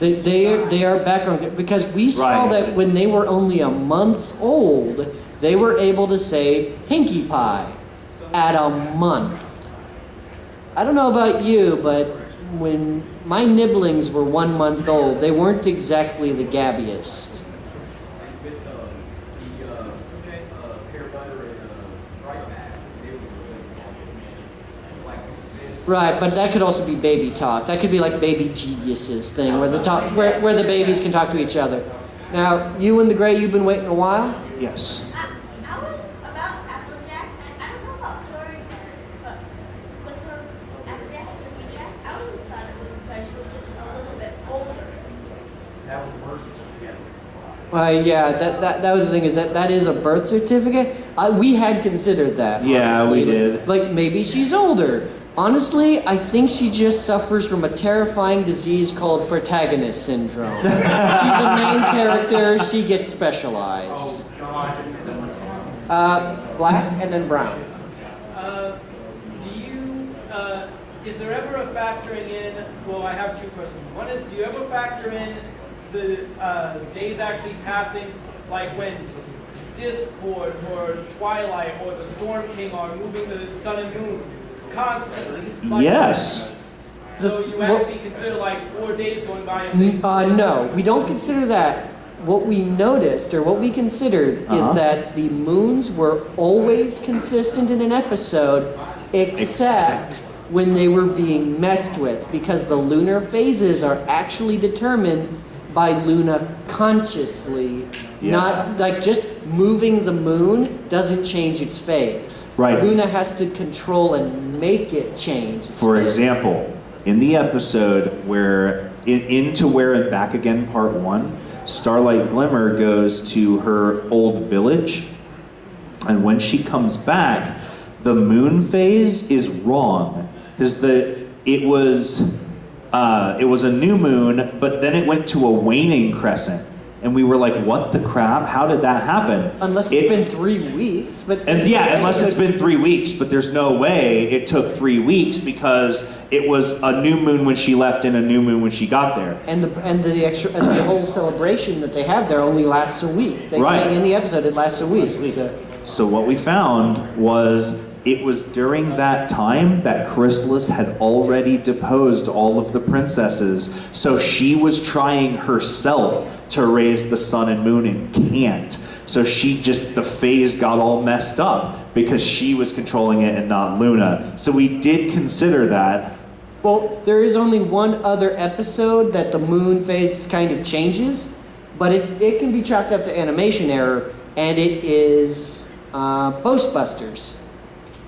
They are background, because we saw Right. that when they were only a month old, they were able to say Pinkie Pie at a month. I don't know about you, but when my nibblings were 1 month old, they weren't exactly the gabbiest. And with the pear butter and dry bag, they were really like this. Right, but that could also be baby talk. That could be like Baby Genius's thing, where the babies can talk to each other. Now, you and the Gray, you've been waiting a while? Yes. I was about Applejack. I don't know about Tori, but with her Applejack and Applejack, I always thought it was because she was just a little bit older. That was worse together. Yeah, that was the thing, is that is a birth certificate. We had considered that. Yeah, honestly. we did. Like, maybe she's older. Honestly, I think she just suffers from a terrifying disease called protagonist syndrome. She's a main character, she gets specialized. Black and then brown. Is there ever a factoring in, well, I have two questions. One is, do you ever factor in the days actually passing, like when Discord or Twilight or the Storm King are moving the sun and moon constantly? Like, Yes. So you actually consider like 4 days going by and things? No, we don't consider that. What we noticed, or what we considered, is that the moons were always consistent in an episode, except when they were being messed with, because the lunar phases are actually determined by Luna consciously. Yeah. Not like just moving the moon doesn't change its phase. Right. Luna has to control and make it change its For phase. example, in the episode where Into Where and Back Again Part 1, Starlight Glimmer goes to her old village, and when she comes back, the moon phase is wrong because it was a new moon, but then it went to a waning crescent, and we were like, "What the crap? How did that happen?" Unless it's been 3 weeks, but Unless it's been 3 weeks, but there's no way it took 3 weeks because it was a new moon when she left and a new moon when she got there. And the whole celebration that they have there only lasts a week. They Right. say in the episode it lasts a week. So what we found was it was during that time that Chrysalis had already deposed all of the princesses. So she was trying herself to raise the sun and moon and can't. So the phase got all messed up because she was controlling it and not Luna. So we did consider that. Well, there is only one other episode that the moon phase kind of changes, but it can be chalked up to animation error, and it is Ghostbusters.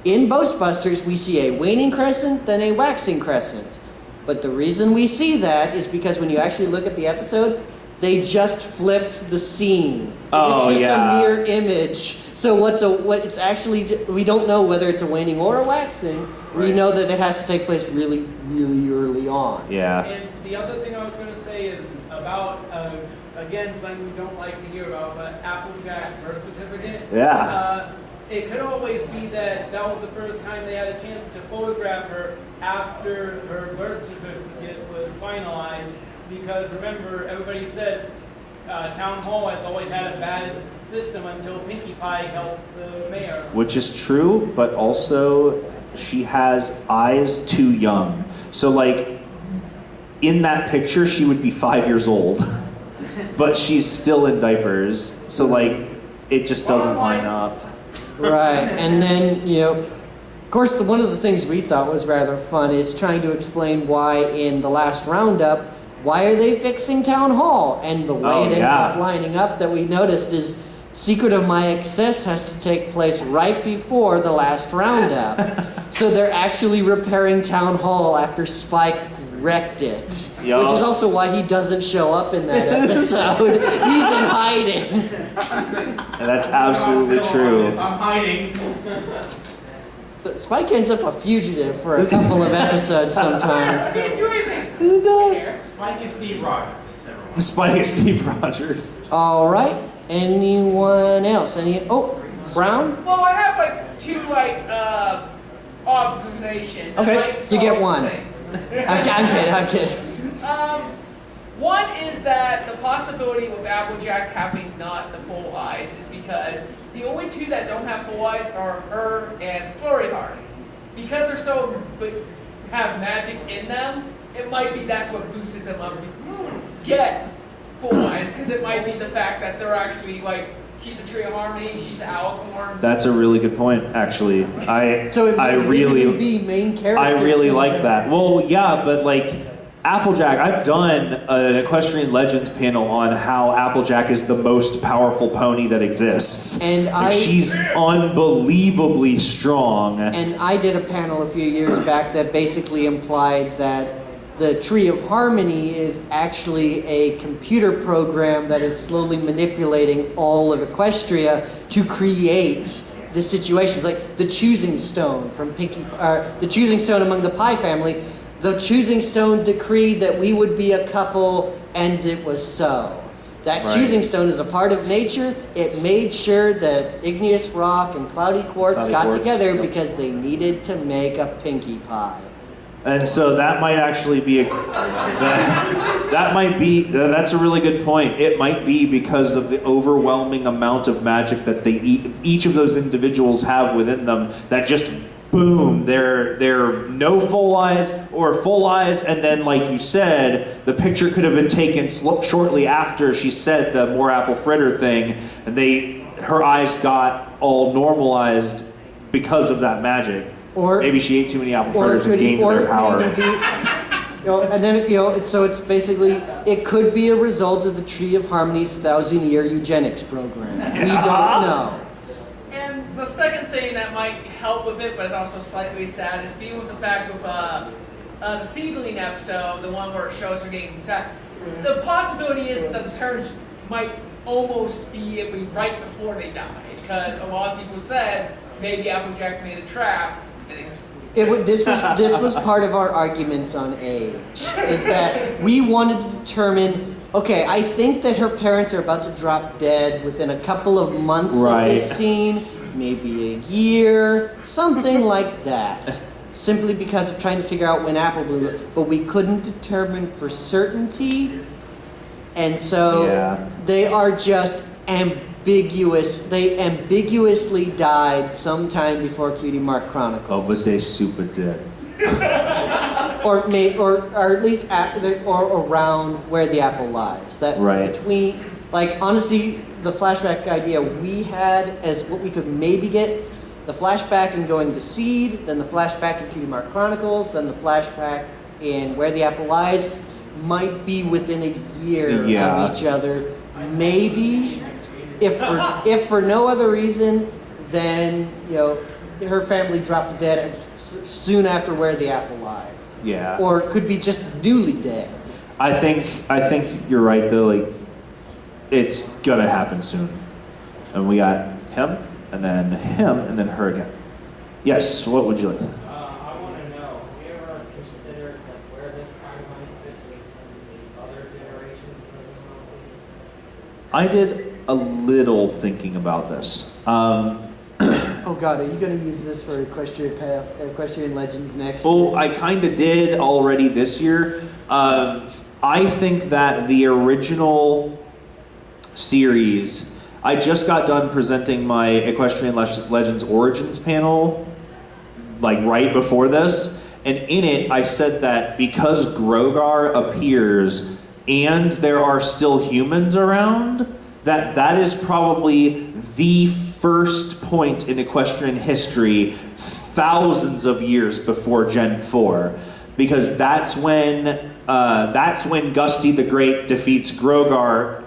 In Ghostbusters, we see a waning crescent, then a waxing crescent. But the reason we see that is because when you actually look at the episode, they just flipped the scene. Oh, it's just yeah. a mirror image. So it's actually, we don't know whether it's a waning or a waxing. We Right. know that it has to take place really, really early on. Yeah. And the other thing I was going to say is about, again, something we don't like to hear about, but Applejack's birth certificate. Yeah. It could always be that was the first time they had a chance to photograph her after her birth certificate was finalized. Because remember, everybody says Town Hall has always had a bad system until Pinkie Pie helped the mayor. Which is true, but also she has eyes too young. So like in that picture, she would be 5 years old, but she's still in diapers. So like it just doesn't line up. Right, and then, of course, one of the things we thought was rather fun is trying to explain why in the last roundup, why are they fixing Town Hall? And the way it ended up lining up that we noticed is Secret of My Excess has to take place right before the last roundup. So they're actually repairing Town Hall after Spike wrecked it. Yeah. Which is also why he doesn't show up in that episode. He's in hiding. And that's absolutely true. I'm hiding. So Spike ends up a fugitive for a couple of episodes I sometimes. can't do anything. Who does? Mike and Steve Rogers. Spike and Steve Rogers. All right. Anyone else? Brown? Well, I have like two observations. that Okay, might you solve get some one. things. I'm kidding. One is that the possibility of Applejack having not the full eyes is because the only two that don't have full eyes are her and Flurry Heart. Because they're so have magic in them, it might be that's what boosted them up to get full eyes. Because it might be the fact that they're actually like, she's a Tree of Harmony, she's an Alicorn. That's a really good point, actually. So it I might really be main characters. I really like that. Well, yeah, but like Applejack, I've done an Equestrian Legends panel on how Applejack is the most powerful pony that exists. And she's unbelievably strong. And I did a panel a few years back that basically implied that the Tree of Harmony is actually a computer program that is slowly manipulating all of Equestria to create the situations. Like the choosing stone from the choosing stone among the Pie family. The choosing stone decreed that we would be a couple, and it was so. That Right. choosing stone is a part of nature. It made sure that igneous rock and cloudy quartz got together because they needed to make a Pinkie Pie. And so that might actually be that's a really good point. It might be because of the overwhelming amount of magic that each of those individuals have within them that just boom, they're no full eyes or full eyes, and then like you said, the picture could have been taken shortly after she said the more apple fritter thing, and her eyes got all normalized because of that magic. Or maybe she ate too many apple fritters and gained their power. And then, so it's basically, it could be a result of the Tree of Harmony's 1,000-year eugenics program. We don't know. And the second thing that might help with it, but is also slightly sad, is being with the fact of the seedling episode, the one where it shows her getting attacked. The possibility is that the parents might almost be right before they die, because a lot of people said maybe Applejack made a trap. This was part of our arguments on age, is that we wanted to determine, okay, I think that her parents are about to drop dead within a couple of months of this scene, maybe a year, something like that. Simply because of trying to figure out when Apple blew, but we couldn't determine for certainty, and so they are just ambiguous. They ambiguously died sometime before Cutie Mark Chronicles. Oh, but they super did. or at least or around where the apple lies. That between, like, honestly, the flashback idea we had as what we could maybe get, the flashback in going to Seed, then the flashback in Cutie Mark Chronicles, then the flashback in Where the Apple Lies, might be within a year of each other. Maybe, if for no other reason, then her family drops dead soon after Where the Apple Lies. Yeah. Or it could be just newly dead. I think you're right though. Like, it's gonna happen soon, and we got him, and then him, and then her again. Yes. What would you like? I want to know, have we ever considered where this timeline fits with the other generations of the movie? I did a little thinking about this. Oh God, are you going to use this for Equestrian Legends next year? Well, I kind of did already this year. I think that the original series, I just got done presenting my Equestrian Legends Origins panel, like right before this, and in it I said that because Grogar appears and there are still humans around, that is probably the first point in equestrian history thousands of years before Gen 4, because that's when Gusty the Great defeats Grogar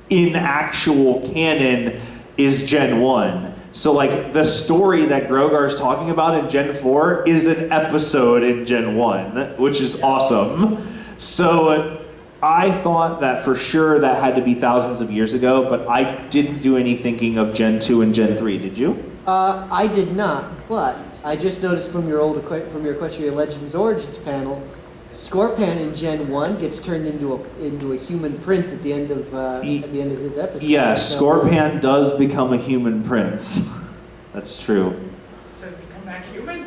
in actual canon is Gen 1. So like the story that Grogar's talking about in Gen 4 is an episode in Gen 1, which is awesome. So I thought that for sure that had to be thousands of years ago, but I didn't do any thinking of Gen 2 and Gen 3, did you? I did not, but I just noticed from your Equestrian Legends Origins panel, Scorpion in Gen 1 gets turned into a human prince at the end of his episode. Yes, So- Scorpion does become a human prince. That's true. So does he come back human?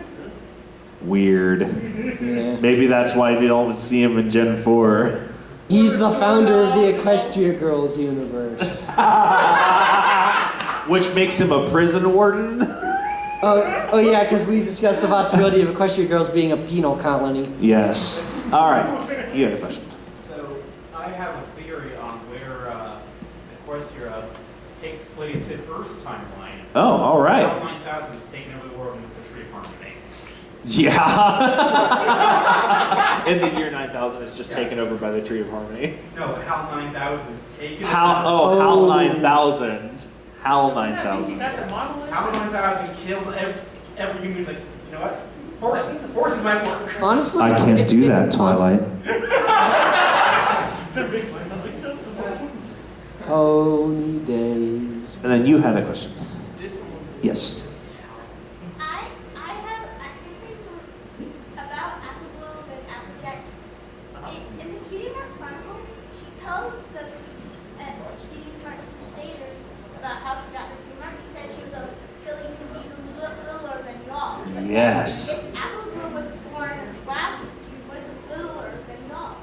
Weird. Yeah. Maybe that's why you don't see him in Gen 4. He's the founder of the Equestria Girls universe. Which makes him a prison warden? Oh yeah, because we discussed the possibility of Equestria Girls being a penal colony. Yes. All right. You had a question. So I have a theory on where Equestria takes place in Earth's timeline. Oh, all right. HAL 9000 is taking over the world with the Tree of Harmony. Yeah. In the year 9000, it's just taken over by the Tree of Harmony. No, HAL 9000 is taken HAL over. HAL 9000. HAL 9000. That's the monolith? HAL 9000 killed every human. Like, you know what? Horses might work. Honestly, I can't it's do been that, Twilight. Pony days. And then you had a question. Yes. I think about Appleworld and Applejack. In the Cutie Mark Chronicles, she tells the Cutie Mark Crusaders about how she got her Cutie Mark. She said she was a filly who was littler than y'all. Yes. If Appleworld was born as a rabbit, she was littler than y'all.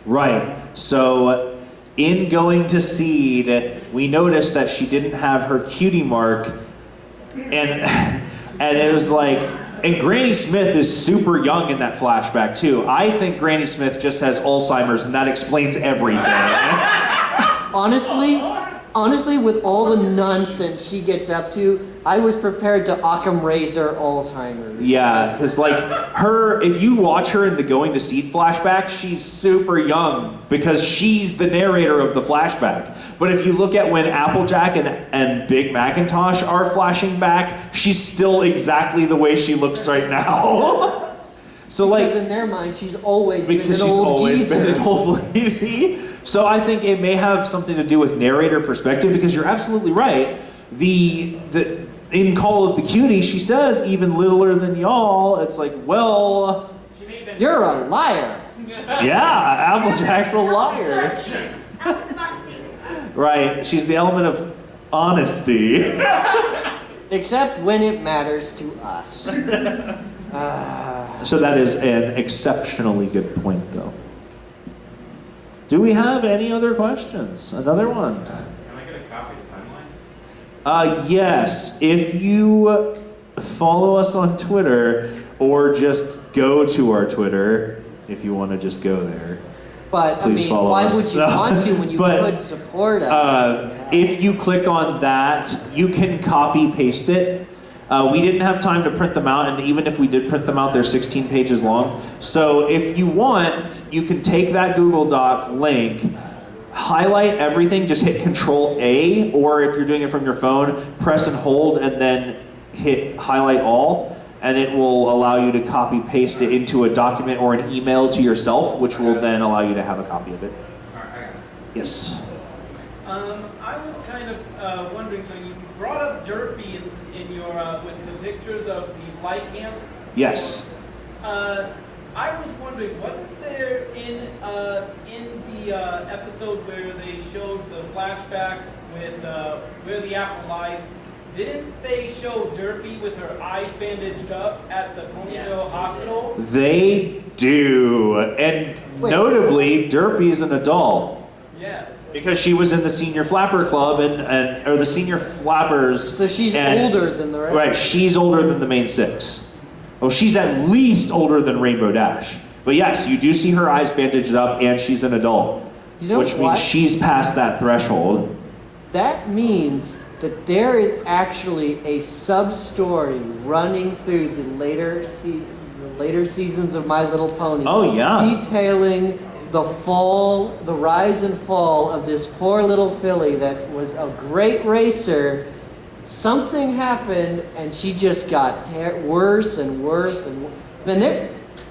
Right. So in going to seed, we noticed that she didn't have her cutie mark, and it was like, and Granny Smith is super young in that flashback too. I think Granny Smith just has Alzheimer's, and that explains everything. Honestly, with all the nonsense she gets up to, I was prepared to Occam Razor Alzheimer's. Yeah, because like her, if you watch her in the Going to Seed flashback, she's super young because she's the narrator of the flashback. But if you look at when Applejack and Big Macintosh are flashing back, she's still exactly the way she looks right now. So like, Because in their mind, she's always been because an she's old always geezer. been an old lady. So I think it may have something to do with narrator perspective, because you're absolutely right. In Call of the Cutie, she says, even littler than y'all. It's like, well, You're a liar. yeah, Applejack's a liar. Right, she's the element of honesty. Except when it matters to us. So that is an exceptionally good point, though. Do we have any other questions? Another one? Can I get a copy of the timeline? Yes. If you follow us on Twitter, or just go to our Twitter, if you want to just go there. But, Please follow why us. would you No. want to when you But, could support us? If you click on that, you can copy paste it. We didn't have time to print them out, and even if we did print them out, they're 16 pages long. So if you want, you can take that Google Doc link, highlight everything, just hit Control A, or if you're doing it from your phone, press and hold, and then hit highlight all, and it will allow you to copy paste it into a document or an email to yourself, which will then allow you to have a copy of it. Yes. I was kind of wondering, so you brought up Derpy in your with the pictures of the flight camps. Yes. I was wondering, wasn't there in the episode where they showed the flashback with where the apple lies? Didn't they show Derpy with her eyes bandaged up at the Ponyville Hospital? They do. And Wait. notably, Derpy's an adult. Yes. Because she was in the senior flapper club or the senior flappers. So she's and- older than the rest. Right, she's older than the main six. Well, she's at least older than Rainbow Dash. But yes, you do see her eyes bandaged up, and she's an adult. You know which what? means she's past that threshold. That means that there is actually a sub-story running through the later seasons of My Little Pony. Oh, yeah. Detailing the rise and fall of this poor little filly that was a great racer something happened and she just got worse and worse and worse. And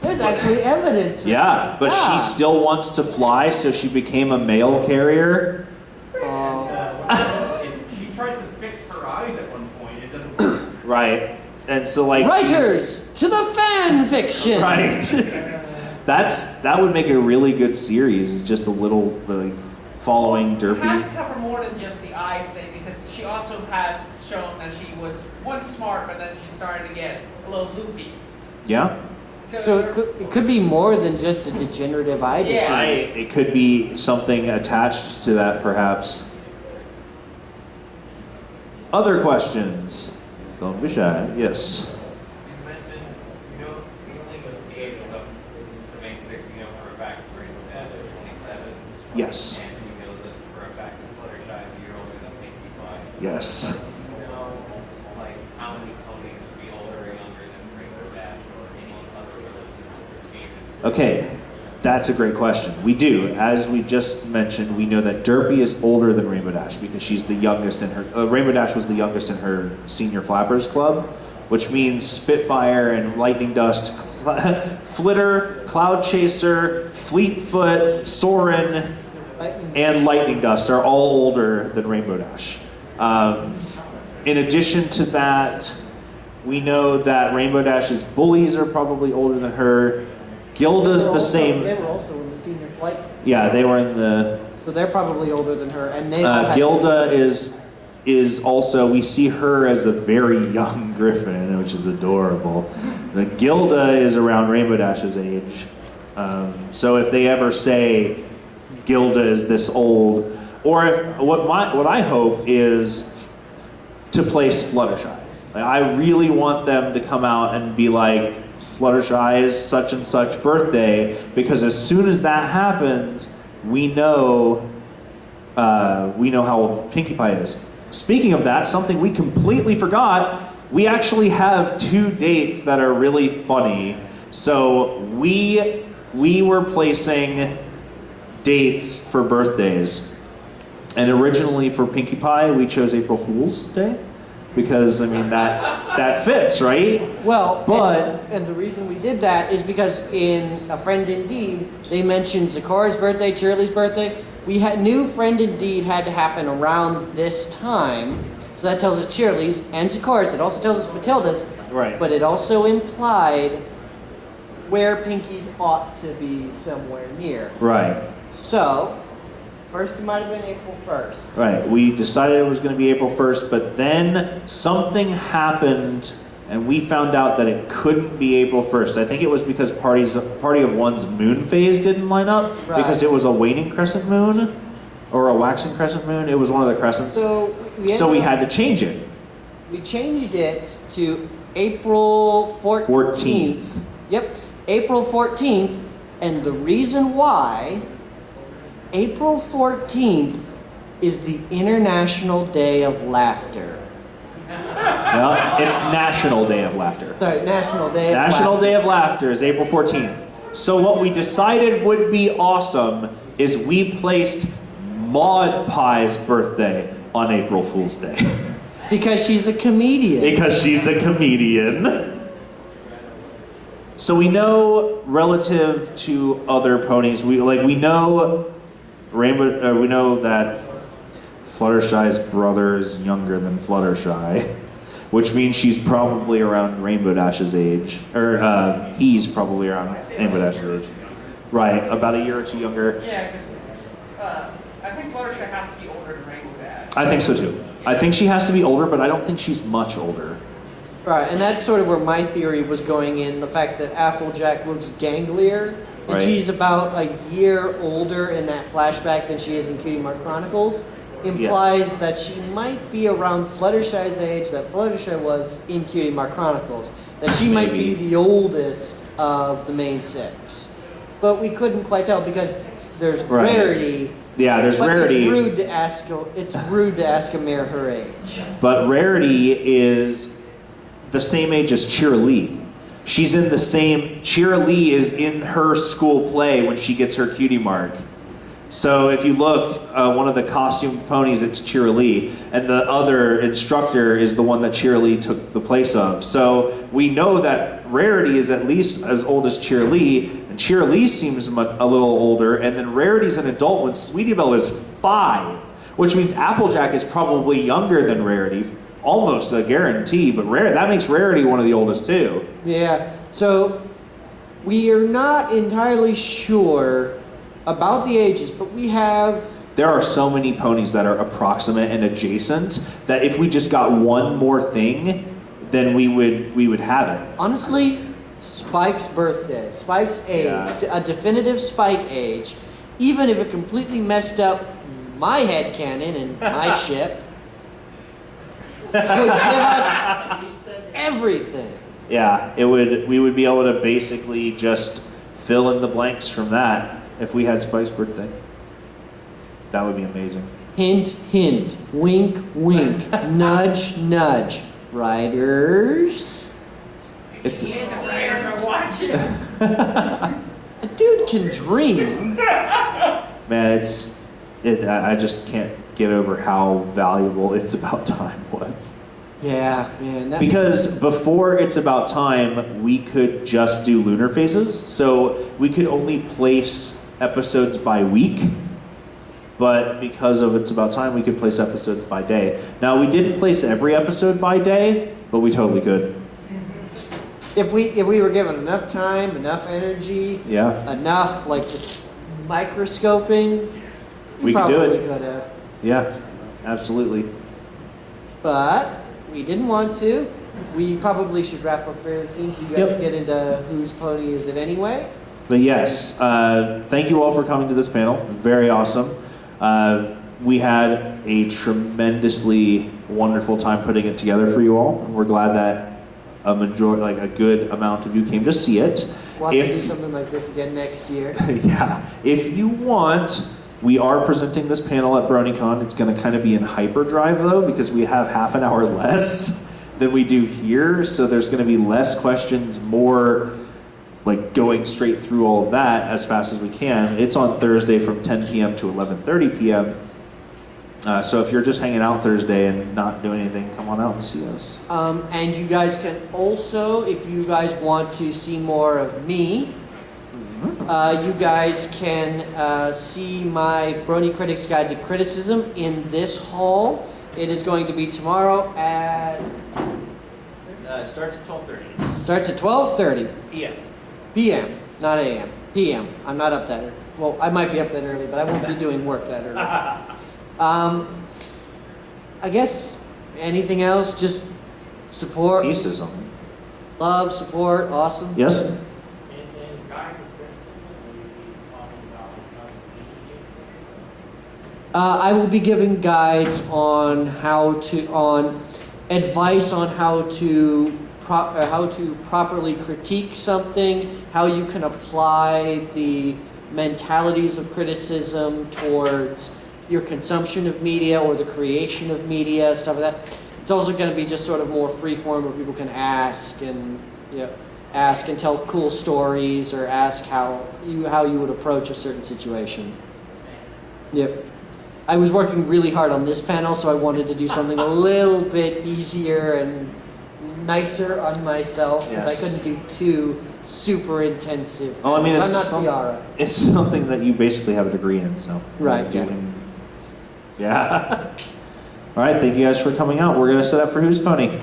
there's actually evidence. Yeah, but she still wants to fly, so she became a mail carrier. She tried to fix her eyes at one point. It doesn't work. Right. And so like Writers to the fan fiction. Right. That would make a really good series, just a little like following It has Derpy. to cover more than just the eyes thing, because she also has shown that she was once smart, but then she started to get a little loopy. Yeah. So it could be more than just a degenerative eye disease. Yeah. It could be something attached to that, perhaps. Other questions? Don't be shy. Yes. You mentioned, you only was age of the main six, for a fact, at 27. Yes. And you know that for a fact that Fluttershy is a year older than Pinkie Pie. Yes. You know, like, how many ponies would be older or younger than Rainbow Dash or any other relative changes? Okay, that's a great question. We do. As we just mentioned, we know that Derpy is older than Rainbow Dash because she's the youngest in her. Rainbow Dash was the youngest in her senior Flappers Club, which means Spitfire and Lightning Dust, Flitter, Cloud Chaser, Fleetfoot, Soren, and Lightning Dust are all older than Rainbow Dash. In addition to that, we know that Rainbow Dash's bullies are probably older than her. Gilda's the same. They were also in the senior flight. Yeah, they were in the. So they're probably older than her. And they Gilda is also, we see her as a very young Griffin, which is adorable. The Gilda is around Rainbow Dash's age. So if they ever say Gilda is this old, or if, what I hope is to place Fluttershy. Like, I really want them to come out and be like, Fluttershy's such and such birthday, because as soon as that happens, we know how old Pinkie Pie is. Speaking of that, something we completely forgot, we actually have 2 dates that are really funny. So we were placing dates for birthdays, and originally for Pinkie Pie, we chose April Fool's Day. Because, I mean, that fits, right? Well, but and the reason we did that is because in A Friend Indeed, they mentioned Zakara's birthday, Cheerilee's birthday. Knew Friend Indeed had to happen around this time. So that tells us Cheerilee's and Zakara's. It also tells us Matilda's. Right. But it also implied where Pinkie's ought to be somewhere near. Right. So, first it might have been April 1st. Right, we decided it was going to be April 1st, but then something happened and we found out that it couldn't be April 1st. I think it was because Party of One's moon phase didn't line up, Right. because it was a waning crescent moon or a waxing crescent moon. It was one of the crescents. So we had to change it. We changed it to April 14th. Yep, April 14th. And the reason why April 14th is the International Day of Laughter. Well, it's National Day of Laughter. Sorry, National Day of National Laughter. Day of Laughter is April 14th. So what we decided would be awesome is we placed Maud Pie's birthday on April Fool's Day. Because she's a comedian. Because she's a comedian. So we know relative to other ponies, we know we know that Fluttershy's brother is younger than Fluttershy, which means she's probably around Rainbow Dash's age, or he's probably around Rainbow Dash's age. Right, about a year or two younger. Yeah, because I think Fluttershy has to be older than Rainbow Dash. I think so too. I think she has to be older, but I don't think she's much older. Right, and that's sort of where my theory was going in, the fact that Applejack looks ganglier, and Right. she's about a year older in that flashback than she is in Cutie Mark Chronicles, implies that she might be around Fluttershy's age that Fluttershy was in Cutie Mark Chronicles, that she might be Maybe. the oldest of the main six. But we couldn't quite tell because there's Right. Rarity. Yeah, there's But Rarity. it's rude to ask a mare her age. But Rarity is the same age as Cheerilee. She's in the same, Cheerilee is in her school play when she gets her cutie mark. So if you look, one of the costumed ponies, it's Cheerilee, and the other instructor is the one that Cheerilee took the place of. So we know that Rarity is at least as old as Cheerilee, and Cheerilee seems a little older, and then Rarity's an adult when Sweetie Belle is 5, which means Applejack is probably younger than Rarity, almost a guarantee, but that makes Rarity one of the oldest too. Yeah, so we are not entirely sure about the ages, but we have... There are so many ponies that are approximate and adjacent that if we just got one more thing, then we would have it. Honestly, Spike's birthday, Spike's age, a definitive Spike age, even if it completely messed up my headcanon and my ship, would give us everything. Yeah, it would. We would be able to basically just fill in the blanks from that if we had Spike's birthday. That would be amazing. Hint, hint, wink, wink, nudge, nudge. Writers. It's The writers are watching. A dude can dream. man, I just can't get over how valuable It's About Time was. Yeah, man. Because before It's About Time, we could just do lunar phases, so we could only place episodes by week. But because of It's About Time, we could place episodes by day. Now, we didn't place every episode by day, but we totally could. If we were given enough time, enough energy, Yeah, enough like just microscoping, We could do probably it. could have. yeah, absolutely. But we didn't want to. We probably should wrap up fairly soon so you guys Yep. can get into whose pony is it anyway. But yes, thank you all for coming to this panel. Very awesome. We had a tremendously wonderful time putting it together for you all. And we're glad that a good amount of you came to see it. We'll have to do something like this again next year. Yeah, if you want, we are presenting this panel at BronyCon. It's going to kind of be in hyperdrive though, because we have half an hour less than we do here. So there's going to be less questions, more like going straight through all of that as fast as we can. It's on Thursday from 10 p.m. to 11:30 p.m. So if you're just hanging out Thursday and not doing anything, come on out and see us. And you guys can also, if you guys want to see more of me, you guys can see my Brony Critic's Guide to Criticism in this hall. It is going to be tomorrow at... It starts at 12:30. Starts at 12:30 Yeah. p.m., not a.m. p.m. I'm not up that early. Well, I might be up that early, but I won't be doing work that early. I guess anything else, just support, Pieces on. love, support, awesome. Yes? And guide to criticism, will you be talking about how to I will be giving guides on advice on how to properly critique something, how you can apply the mentalities of criticism towards your consumption of media or the creation of media, stuff like that. It's also going to be just sort of more free form where people can ask and tell cool stories or ask how you would approach a certain situation. Yep. I was working really hard on this panel, so I wanted to do something a little bit easier and nicer on myself because Yes. I couldn't do too super intensive. Oh, I mean, I'm it's not some- Fiara. It's something that you basically have a degree in, so. Right, You yeah. can- yeah. All right, thank you guys for coming out. We're going to set up for Who's Pony.